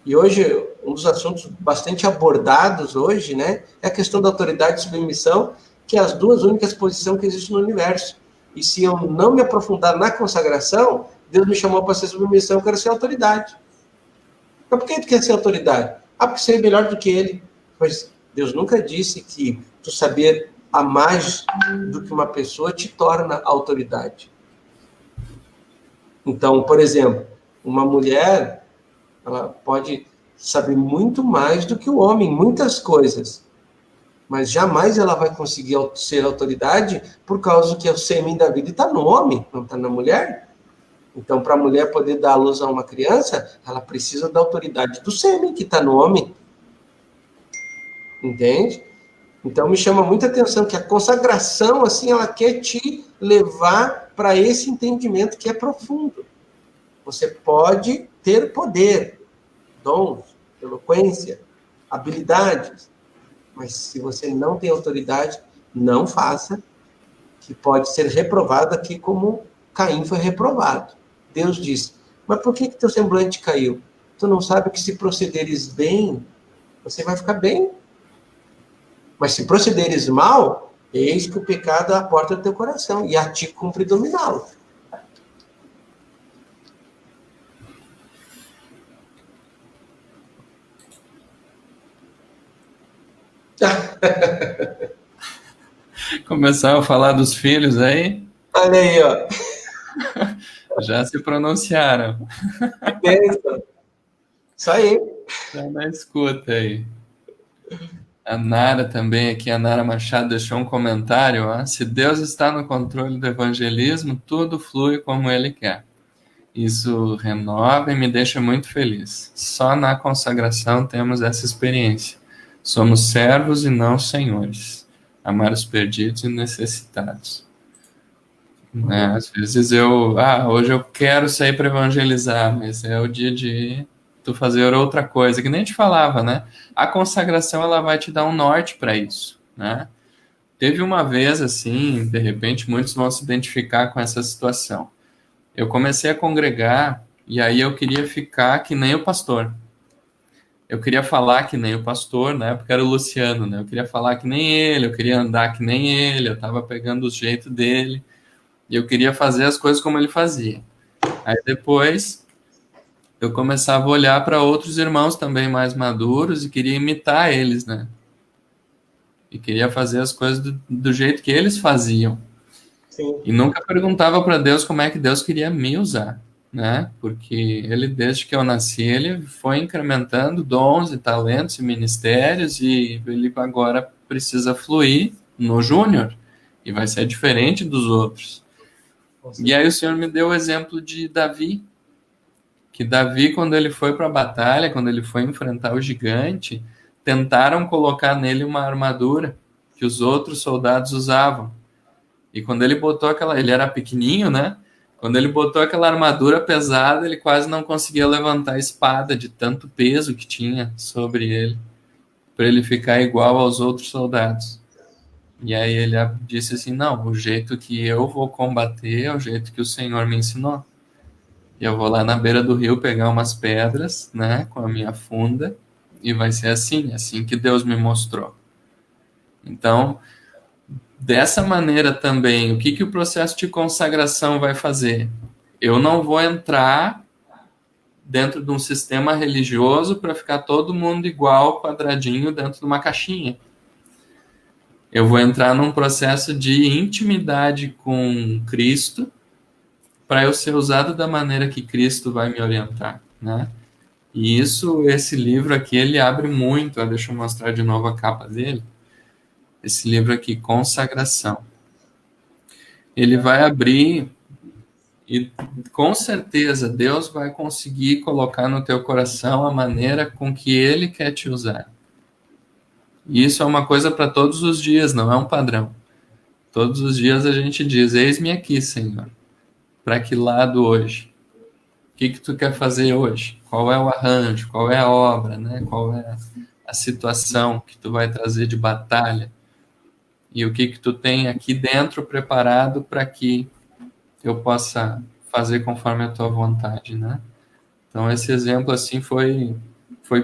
[SPEAKER 2] E hoje, um dos assuntos bastante abordados hoje, né, é a questão da autoridade e submissão, que é as duas únicas posições que existem no universo. E se eu não me aprofundar na consagração, Deus me chamou para ser submissão, eu quero ser autoridade. Mas por que tu quer ser autoridade? Ah, porque sei melhor do que ele. Pois Deus nunca disse que tu saber a mais do que uma pessoa te torna autoridade. Então, por exemplo, uma mulher, ela pode saber muito mais do que o homem, muitas coisas. Mas jamais ela vai conseguir ser autoridade por causa que o sêmen da vida está no homem, não está na mulher. Então, para a mulher poder dar à luz a uma criança, ela precisa da autoridade do sêmen que está no homem. Entende? Então, me chama muita atenção que a consagração, assim, ela quer te levar para esse entendimento que é profundo. Você pode ter poder, dons, eloquência, habilidades, mas se você não tem autoridade, não faça, que pode ser reprovado aqui como Caim foi reprovado. Deus disse, mas por que teu semblante caiu? Tu não sabe que se procederes bem, você vai ficar bem. Mas se procederes mal, eis que o pecado é a porta do teu coração, e a ti cumpre dominá-lo.
[SPEAKER 1] Começaram a falar dos filhos aí?
[SPEAKER 2] Olha aí, ó.
[SPEAKER 1] Já se pronunciaram.
[SPEAKER 2] Bênção. Isso aí.
[SPEAKER 1] Tá na escuta aí. A Nara também aqui, a Nara Machado deixou um comentário, ó. Se Deus está no controle do evangelismo, tudo flui como Ele quer. Isso renova e me deixa muito feliz. Só na consagração temos essa experiência. Somos servos e não senhores. Amar os perdidos e necessitados. Né? Às vezes hoje eu quero sair para evangelizar, mas é o dia de tu fazer outra coisa, que nem te falava, né? A consagração, ela vai te dar um norte para isso, né? Teve uma vez, assim, de repente, muitos vão se identificar com essa situação. Eu comecei a congregar e aí eu queria ficar que nem o pastor. Eu queria falar que nem o pastor, né? Porque era o Luciano, né? Eu queria falar que nem ele, eu queria andar que nem ele, eu tava pegando o jeito dele e eu queria fazer as coisas como ele fazia. Aí depois eu começava a olhar para outros irmãos também mais maduros e queria imitar eles, né? E queria fazer as coisas do jeito que eles faziam.
[SPEAKER 2] Sim.
[SPEAKER 1] E nunca perguntava para Deus como é que Deus queria me usar, né? Porque ele, desde que eu nasci, ele foi incrementando dons e talentos e ministérios e ele agora precisa fluir no júnior, e vai ser diferente dos outros. E aí o Senhor me deu o exemplo de Davi, que Davi, quando ele foi para a batalha, quando ele foi enfrentar o gigante, tentaram colocar nele uma armadura que os outros soldados usavam. E quando ele botou aquela... Ele era pequenininho, né? Quando ele botou aquela armadura pesada, ele quase não conseguia levantar a espada de tanto peso que tinha sobre ele, para ele ficar igual aos outros soldados. E aí ele disse assim, não, o jeito que eu vou combater é o jeito que o Senhor me ensinou. E eu vou lá na beira do rio pegar umas pedras, né, com a minha funda, e vai ser assim que Deus me mostrou. Então, dessa maneira também, o que o processo de consagração vai fazer? Eu não vou entrar dentro de um sistema religioso para ficar todo mundo igual, quadradinho, dentro de uma caixinha. Eu vou entrar num processo de intimidade com Cristo para eu ser usado da maneira que Cristo vai me orientar, né? E esse livro aqui, ele abre muito. Deixa eu mostrar de novo a capa dele. Esse livro aqui, Consagração. Ele vai abrir e, com certeza, Deus vai conseguir colocar no teu coração a maneira com que Ele quer te usar. E isso é uma coisa para todos os dias, não é um padrão. Todos os dias a gente diz, eis-me aqui, Senhor. Para que lado hoje? O que tu quer fazer hoje? Qual é o arranjo? Qual é a obra, né? Qual é a situação que tu vai trazer de batalha? E o que tu tem aqui dentro preparado para que eu possa fazer conforme a tua vontade, né? Então, esse exemplo, assim, foi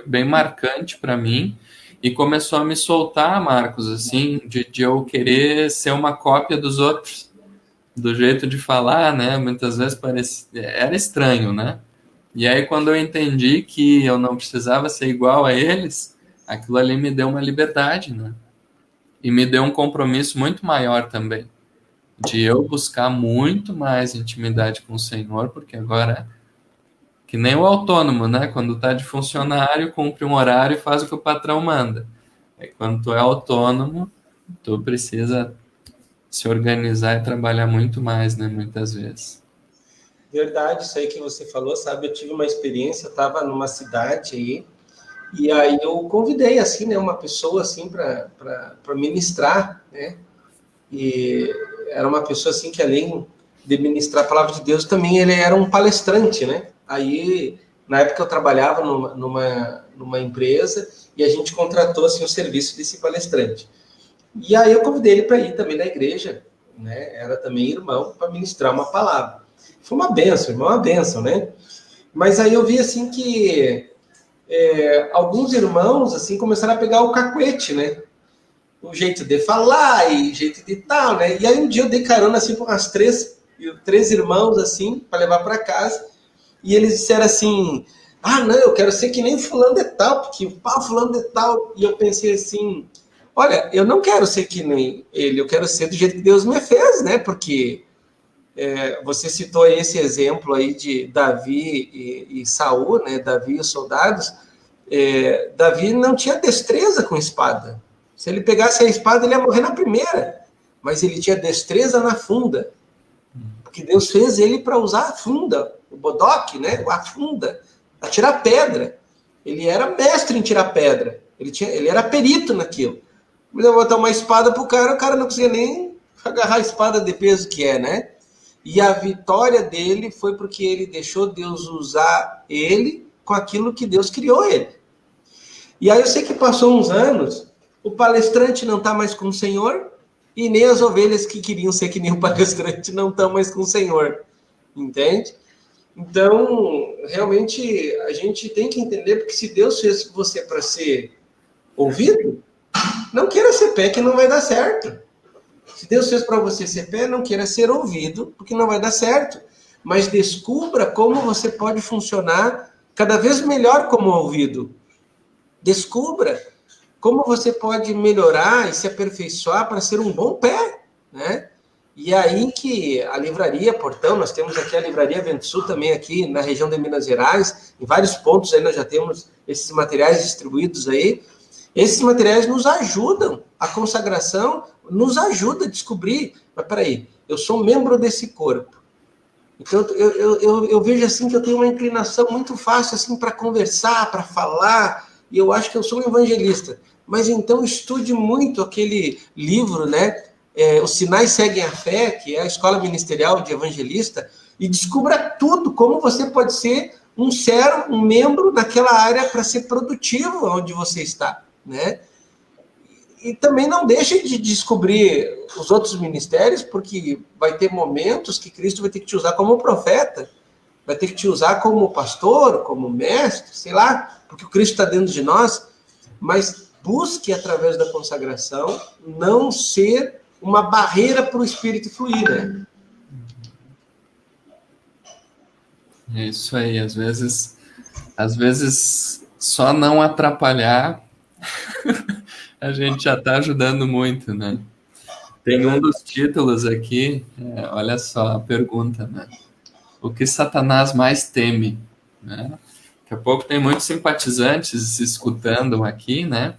[SPEAKER 1] bem marcante para mim e começou a me soltar, Marcos, assim, de eu querer ser uma cópia dos outros, do jeito de falar, né? Muitas vezes era estranho, né? E aí, quando eu entendi que eu não precisava ser igual a eles, aquilo ali me deu uma liberdade, né? E me deu um compromisso muito maior também, de eu buscar muito mais intimidade com o Senhor, porque agora, que nem o autônomo, né? Quando tá de funcionário, cumpre um horário e faz o que o patrão manda. Aí, quando tu é autônomo, tu precisa se organizar e trabalhar muito mais, né? Muitas vezes.
[SPEAKER 2] Verdade, isso aí que você falou, sabe? Eu tive uma experiência, eu estava numa cidade aí, e aí eu convidei, assim, né, uma pessoa, assim, para ministrar, né? E era uma pessoa, assim, que além de ministrar a palavra de Deus, também ele era um palestrante, né? Aí, na época eu trabalhava numa empresa e a gente contratou, assim, o serviço desse palestrante. E aí eu convidei ele para ir também na igreja, né? Era também irmão, para ministrar uma palavra. Foi uma benção, irmão, uma benção, né? Mas aí eu vi, assim, que alguns irmãos, assim, começaram a pegar o cacuete, né? O jeito de falar e jeito de tal, né? E aí um dia eu dei carona, assim, para umas três irmãos, assim, para levar para casa. E eles disseram assim, não, eu quero ser que nem fulano de tal, porque o pau fulano de tal. E eu pensei assim, olha, eu não quero ser que nem ele, eu quero ser do jeito que Deus me fez, né? Porque você citou aí esse exemplo aí de Davi e Saul, né? Davi e os soldados. Davi não tinha destreza com espada. Se ele pegasse a espada, ele ia morrer na primeira. Mas ele tinha destreza na funda. Porque Deus fez ele para usar a funda, o bodoque, né? A funda, a tirar pedra. Ele era mestre em tirar pedra. Ele era perito naquilo. Mas eu vou botar uma espada pro cara, o cara não conseguia nem agarrar a espada de peso que é, né? E a vitória dele foi porque ele deixou Deus usar ele com aquilo que Deus criou ele. E aí eu sei que passou uns anos, o palestrante não está mais com o Senhor e nem as ovelhas que queriam ser que nem o palestrante não estão mais com o Senhor. Entende? Então, realmente, a gente tem que entender, porque se Deus fez você para ser ouvido, não queira ser pé que não vai dar certo. Se Deus fez para você ser pé, não queira ser ouvido, porque não vai dar certo. Mas descubra como você pode funcionar cada vez melhor como ouvido. Descubra como você pode melhorar e se aperfeiçoar para ser um bom pé, né? E aí que a livraria Portão, nós temos aqui a livraria Vento Sul também aqui na região de Minas Gerais, em vários pontos aí nós já temos esses materiais distribuídos aí, Esses materiais nos ajudam, a consagração nos ajuda a descobrir, mas peraí, eu sou membro desse corpo. Então, eu vejo assim que eu tenho uma inclinação muito fácil assim para conversar, para falar, e eu acho que eu sou um evangelista. Mas então estude muito aquele livro, né? Os Sinais Seguem a Fé, que é a Escola Ministerial de Evangelista, e descubra tudo, como você pode ser um servo, um membro daquela área para ser produtivo onde você está, né? E também não deixe de descobrir os outros ministérios, porque vai ter momentos que Cristo vai ter que te usar como profeta, vai ter que te usar como pastor, como mestre, sei lá, porque o Cristo está dentro de nós, mas busque, através da consagração, não ser uma barreira para o Espírito fluir, né?
[SPEAKER 1] É isso aí, às vezes só não atrapalhar a gente já está ajudando muito, né? Tem um dos títulos aqui, olha só a pergunta, né? O que Satanás mais teme, né? Daqui a pouco tem muitos simpatizantes se escutando aqui, né?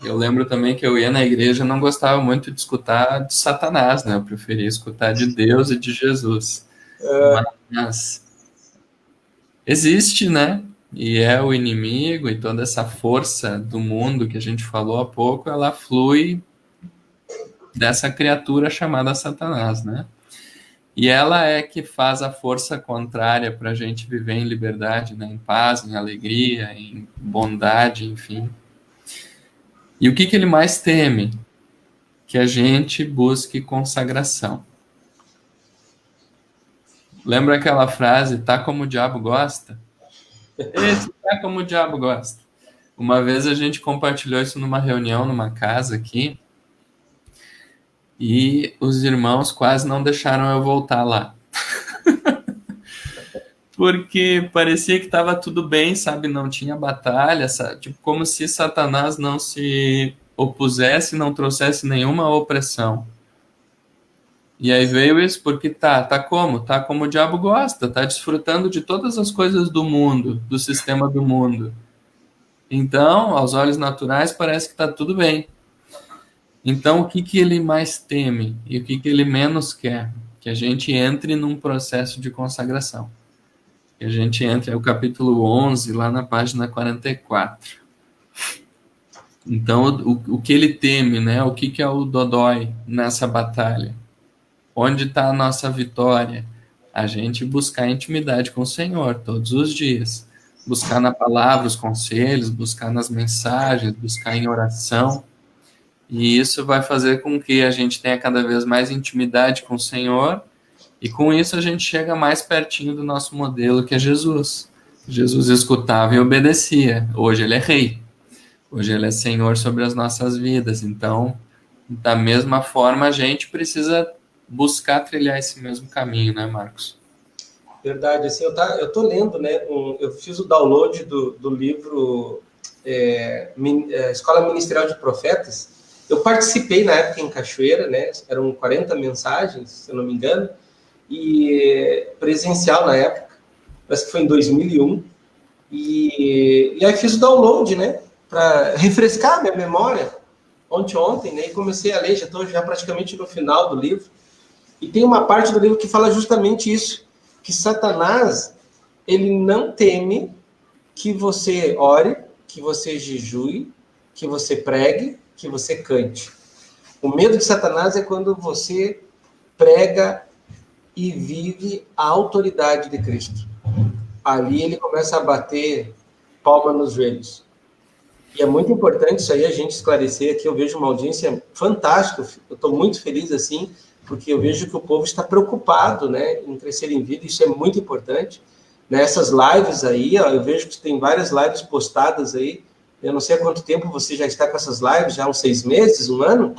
[SPEAKER 1] Eu lembro também que eu ia na igreja e não gostava muito de escutar de Satanás, né? Eu preferia escutar de Deus e de Jesus. Mas existe, né? E é o inimigo e toda essa força do mundo que a gente falou há pouco, ela flui dessa criatura chamada Satanás, né? E ela é que faz a força contrária para a gente viver em liberdade, né? Em paz, em alegria, em bondade, enfim. E o que ele mais teme? Que a gente busque consagração. Lembra aquela frase, tá como o diabo gosta? Esse tá como o diabo gosta. Uma vez a gente compartilhou isso numa reunião, numa casa aqui, e os irmãos quase não deixaram eu voltar lá. Porque parecia que estava tudo bem, sabe? Não tinha batalha, sabe? Tipo, como se Satanás não se opusesse, não trouxesse nenhuma opressão. E aí veio isso porque tá como? Tá como o diabo gosta, tá desfrutando de todas as coisas do mundo, do sistema do mundo. Então, aos olhos naturais, parece que tá tudo bem. Então, o que ele mais teme e o que ele menos quer? Que a gente entre num processo de consagração. Que a gente entre, é o capítulo 11, lá na página 44. Então, o que ele teme, né? O que é o dodói nessa batalha? Onde está a nossa vitória? A gente buscar intimidade com o Senhor todos os dias. Buscar na palavra os conselhos, buscar nas mensagens, buscar em oração. E isso vai fazer com que a gente tenha cada vez mais intimidade com o Senhor, e com isso a gente chega mais pertinho do nosso modelo, que é Jesus. Jesus escutava e obedecia. Hoje ele é rei. Hoje ele é Senhor sobre as nossas vidas. Então, da mesma forma, a gente precisa buscar trilhar esse mesmo caminho, né, Marcos?
[SPEAKER 2] Verdade. Assim, eu tô lendo, né? Eu fiz o download do livro Escola Ministerial de Profetas. Eu participei na época em Cachoeira, né? Eram 40 mensagens, se eu não me engano, e presencial na época, parece que foi em 2001. E aí fiz o download, né? Para refrescar minha memória ontem, né? E comecei a ler, já estou praticamente no final do livro. E tem uma parte do livro que fala justamente isso, que Satanás, ele não teme que você ore, que você jejue, que você pregue, que você cante. O medo de Satanás é quando você prega e vive a autoridade de Cristo. Ali ele começa a bater palma nos joelhos. E é muito importante isso aí a gente esclarecer aqui. Eu vejo uma audiência fantástica. Eu estou muito feliz assim, porque eu vejo que o povo está preocupado, né, em crescer em vida. Isso é muito importante. Nessas lives aí, ó, eu vejo que tem várias lives postadas aí. Eu não sei há quanto tempo você já está com essas lives, já há uns 6 meses, 1 ano?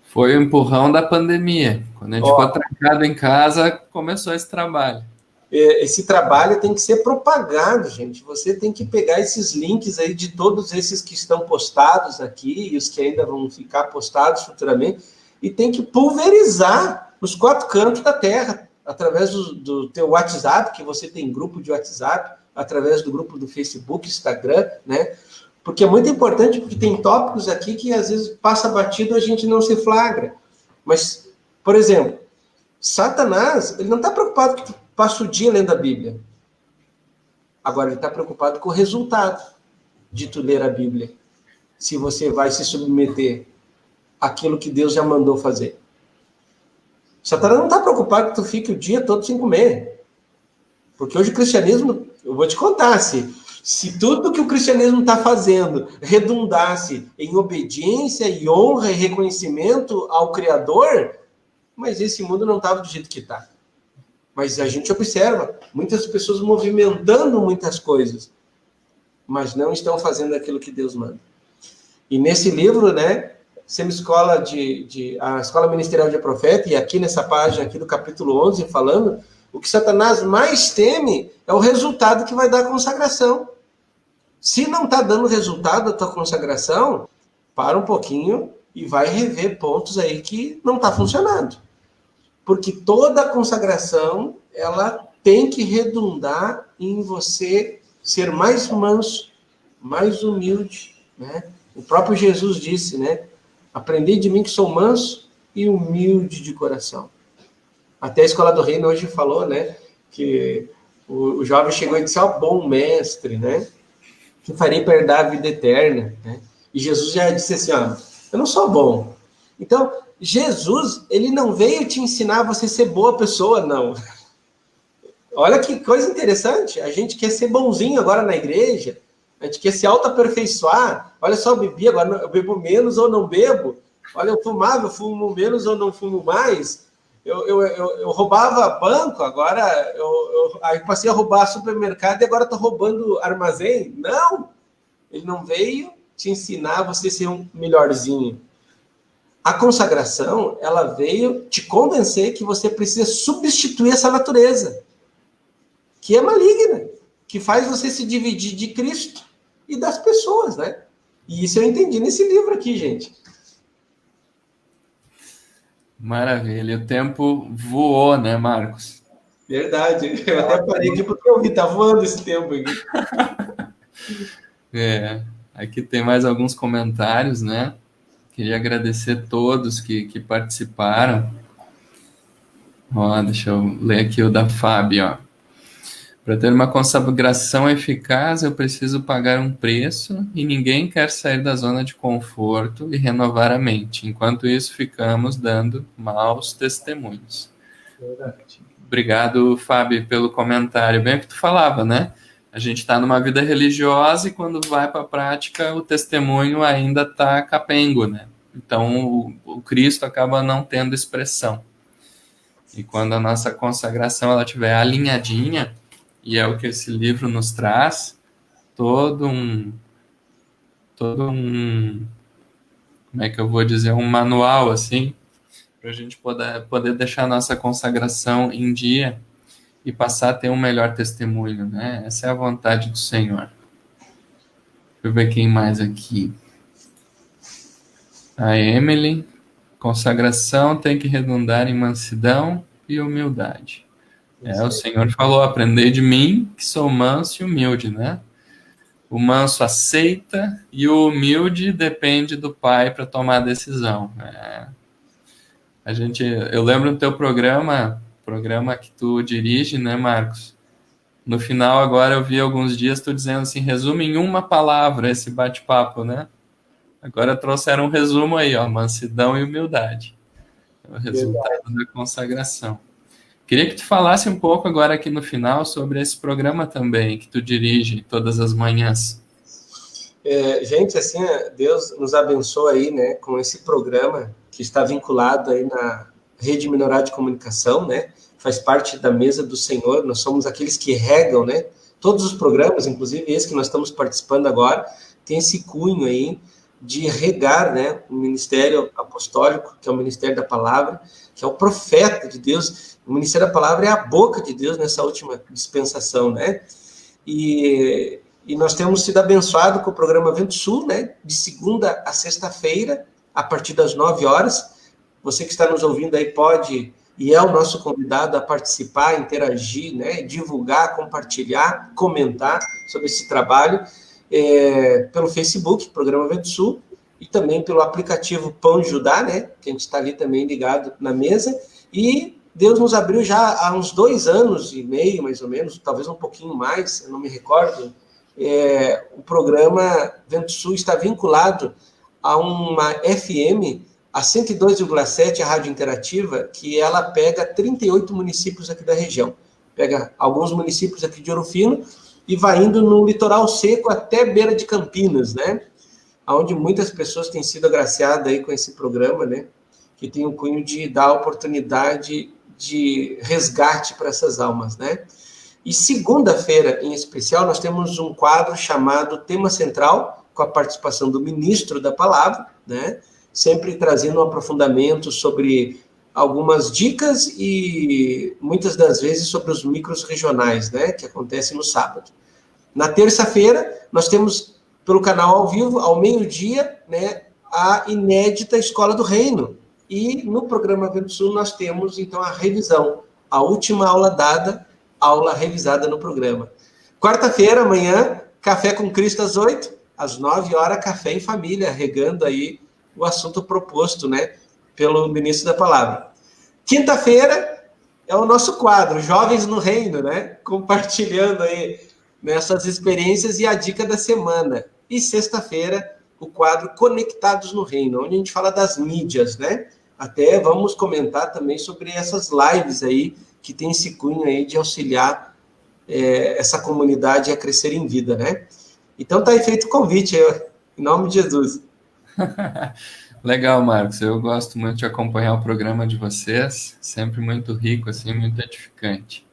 [SPEAKER 1] Foi o empurrão da pandemia. Quando a gente ficou trancado em casa, começou esse trabalho.
[SPEAKER 2] Esse trabalho tem que ser propagado, gente. Você tem que pegar esses links aí de todos esses que estão postados aqui e os que ainda vão ficar postados futuramente, e tem que pulverizar nos 4 cantos da Terra, através do teu WhatsApp, que você tem grupo de WhatsApp, através do grupo do Facebook, Instagram, né? Porque é muito importante, porque tem tópicos aqui que às vezes passa batido, a gente não se flagra. Mas, por exemplo, Satanás, ele não está preocupado que tu passa o dia lendo a Bíblia. Agora, ele está preocupado com o resultado de tu ler a Bíblia. Se você vai se submeter àquilo que Deus já mandou fazer. Satanás não está preocupado que tu fique o dia todo sem comer. Porque hoje o cristianismo, eu vou te contar, se tudo que o cristianismo está fazendo redundasse em obediência e honra e reconhecimento ao Criador, mas esse mundo não estava do jeito que está. Mas a gente observa muitas pessoas movimentando muitas coisas, mas não estão fazendo aquilo que Deus manda. E nesse livro, né, Semi-escola a Escola Ministerial de Profeta, e aqui nessa página aqui do capítulo 11, falando, o que Satanás mais teme é o resultado que vai dar a consagração. Se não está dando resultado a tua consagração, para um pouquinho e vai rever pontos aí que não está funcionando. Porque toda a consagração, ela tem que redundar em você ser mais manso, mais humilde, né? O próprio Jesus disse, né? Aprendei de mim que sou manso e humilde de coração. Até a Escola do Reino hoje falou, né? Que o jovem chegou e disse, ó, bom mestre, né? Que farei para herdar a vida eterna, né? E Jesus já disse assim, ó, eu não sou bom. Então, Jesus, ele não veio te ensinar a você ser boa pessoa, não. Olha que coisa interessante. A gente quer ser bonzinho agora na igreja. A gente quer se auto-aperfeiçoar. Olha só, eu bebi, agora eu bebo menos ou não bebo. Olha, eu fumava, eu fumo menos ou não fumo mais. Eu roubava banco, agora aí passei a roubar supermercado e agora estou roubando armazém. Não! Ele não veio te ensinar a você ser um melhorzinho. A consagração, ela veio te convencer que você precisa substituir essa natureza, que é maligna, que faz você se dividir de Cristo e das pessoas, né? E isso eu entendi nesse livro aqui, gente.
[SPEAKER 1] Maravilha. O tempo voou, né, Marcos?
[SPEAKER 2] Verdade. Eu até parei aqui porque eu vi, tá voando esse tempo aqui.
[SPEAKER 1] Aqui tem mais alguns comentários, né? Queria agradecer a todos que participaram. Ó, deixa eu ler aqui o da Fábio, ó. Para ter uma consagração eficaz, eu preciso pagar um preço e ninguém quer sair da zona de conforto e renovar a mente. Enquanto isso, ficamos dando maus testemunhos.
[SPEAKER 2] Verdade.
[SPEAKER 1] Obrigado, Fábio, pelo comentário. Bem o que tu falava, né? A gente está numa vida religiosa e quando vai para a prática, o testemunho ainda está capengo, né? Então, o Cristo acaba não tendo expressão. E quando a nossa consagração ela estiver alinhadinha, e é o que esse livro nos traz, todo um, como é que eu vou dizer, um manual, assim, para a gente poder deixar a nossa consagração em dia e passar a ter um melhor testemunho, né? Essa é a vontade do Senhor. Deixa eu ver quem mais aqui. A Emily, consagração tem que redundar em mansidão e humildade. O Senhor falou, aprendei de mim, que sou manso e humilde, né? O manso aceita e o humilde depende do pai para tomar a decisão. Eu lembro do teu programa que tu dirige, né, Marcos? No final, agora eu vi alguns dias tu dizendo assim, resume em uma palavra esse bate-papo, né? Agora trouxeram um resumo aí, ó, mansidão e humildade. É o resultado da consagração. Queria que tu falasse um pouco agora aqui no final sobre esse programa também, que tu dirige todas as manhãs.
[SPEAKER 2] Gente, assim, Deus nos abençoa aí, né, com esse programa que está vinculado aí na Rede Minorá de Comunicação, né, faz parte da mesa do Senhor, nós somos aqueles que regam, né, todos os programas, inclusive esse que nós estamos participando agora, tem esse cunho aí de regar, né, o ministério apostólico, que é o ministério da palavra, que é o profeta de Deus. O ministério da palavra é a boca de Deus nessa última dispensação, né? E nós temos sido abençoados com o programa Vento Sul, né? De segunda a sexta-feira, a partir das 9 horas. Você que está nos ouvindo aí pode, e é o nosso convidado a participar, interagir, né? Divulgar, compartilhar, comentar sobre esse trabalho. pelo Facebook, Programa Vento Sul, e também pelo aplicativo Pão Judá, né? Que a gente está ali também ligado na mesa. E Deus nos abriu já há uns 2 anos e meio, mais ou menos, talvez um pouquinho mais, eu não me recordo. O programa Vento Sul está vinculado a uma FM, a 102,7, a Rádio Interativa, que ela pega 38 municípios aqui da região. Pega alguns municípios aqui de Ouro Fino e vai indo no litoral seco até beira de Campinas, né? Onde muitas pessoas têm sido agraciadas aí com esse programa, né? Que tem o cunho de dar oportunidade de resgate para essas almas, né? E segunda-feira, em especial, nós temos um quadro chamado Tema Central, com a participação do ministro da Palavra, né? Sempre trazendo um aprofundamento sobre algumas dicas e, muitas das vezes, sobre os micros regionais, né? Que acontecem no sábado. Na terça-feira, nós temos, pelo canal ao vivo, ao meio-dia, né? A inédita Escola do Reino. E no programa Vento Sul nós temos, então, a revisão, a última aula dada, aula revisada no programa. Quarta-feira, amanhã, Café com Cristo às 8, às 9 horas, Café em Família, regando aí o assunto proposto, né, pelo ministro da Palavra. Quinta-feira é o nosso quadro, Jovens no Reino, né, compartilhando aí nessas experiências e a dica da semana. E sexta-feira, o quadro Conectados no Reino, onde a gente fala das mídias, né? Até vamos comentar também sobre essas lives aí, que tem esse cunho aí de auxiliar essa comunidade a crescer em vida, né? Então tá aí feito o convite, em nome de Jesus.
[SPEAKER 1] Legal, Marcos. Eu gosto muito de acompanhar o programa de vocês, sempre muito rico, assim, muito edificante.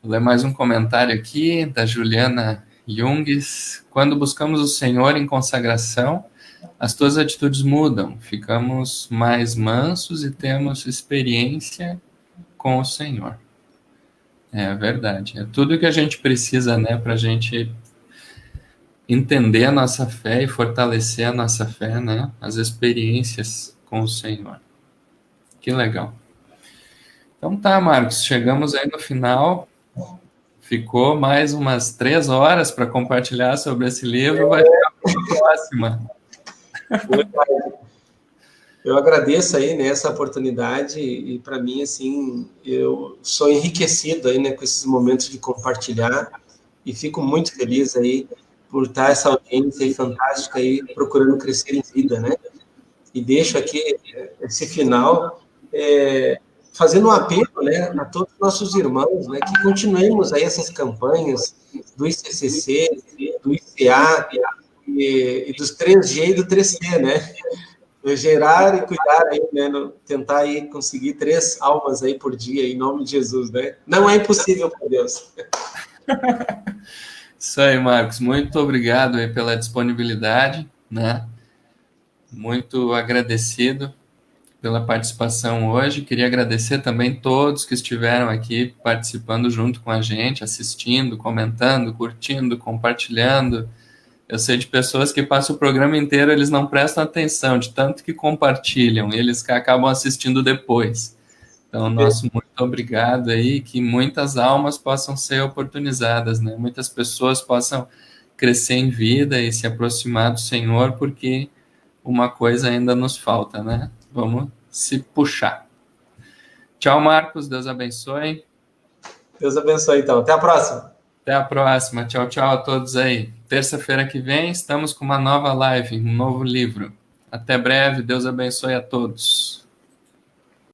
[SPEAKER 1] Vou ler mais um comentário aqui da Juliana Jungs. Quando buscamos o Senhor em consagração, as tuas atitudes mudam, ficamos mais mansos e temos experiência com o Senhor. É verdade. É tudo que a gente precisa, né, para a gente entender a nossa fé e fortalecer a nossa fé, né, as experiências com o Senhor. Que legal. Então tá, Marcos, chegamos aí no final. Ficou mais umas 3 horas para compartilhar sobre esse livro, vai ficar para a próxima.
[SPEAKER 2] Eu agradeço aí, né, essa oportunidade e para mim, assim, eu sou enriquecido aí, né, com esses momentos de compartilhar e fico muito feliz aí por estar essa audiência aí fantástica aí, procurando crescer em vida, né? E deixo aqui esse final fazendo um apelo, né, a todos os nossos irmãos, né, que continuemos aí essas campanhas do ICCC, do ICA e dos 3G e do 3C, né? Gerar e cuidar aí, né? Tentar aí conseguir 3 almas aí por dia, em nome de Jesus, né? Não é impossível para Deus.
[SPEAKER 1] Isso aí, Marcos. Muito obrigado aí pela disponibilidade, né? Muito agradecido pela participação hoje. Queria agradecer também todos que estiveram aqui participando junto com a gente, assistindo, comentando, curtindo, compartilhando. Eu sei de pessoas que passam o programa inteiro, eles não prestam atenção, de tanto que compartilham, eles que acabam assistindo depois. Então, nosso muito obrigado aí, que muitas almas possam ser oportunizadas, né? Muitas pessoas possam crescer em vida e se aproximar do Senhor, porque uma coisa ainda nos falta, né? Vamos se puxar. Tchau, Marcos, Deus abençoe.
[SPEAKER 2] Deus abençoe, então. Até a próxima.
[SPEAKER 1] Até a próxima. Tchau, tchau a todos aí. Terça-feira que vem estamos com uma nova live, um novo livro. Até breve. Deus abençoe a todos.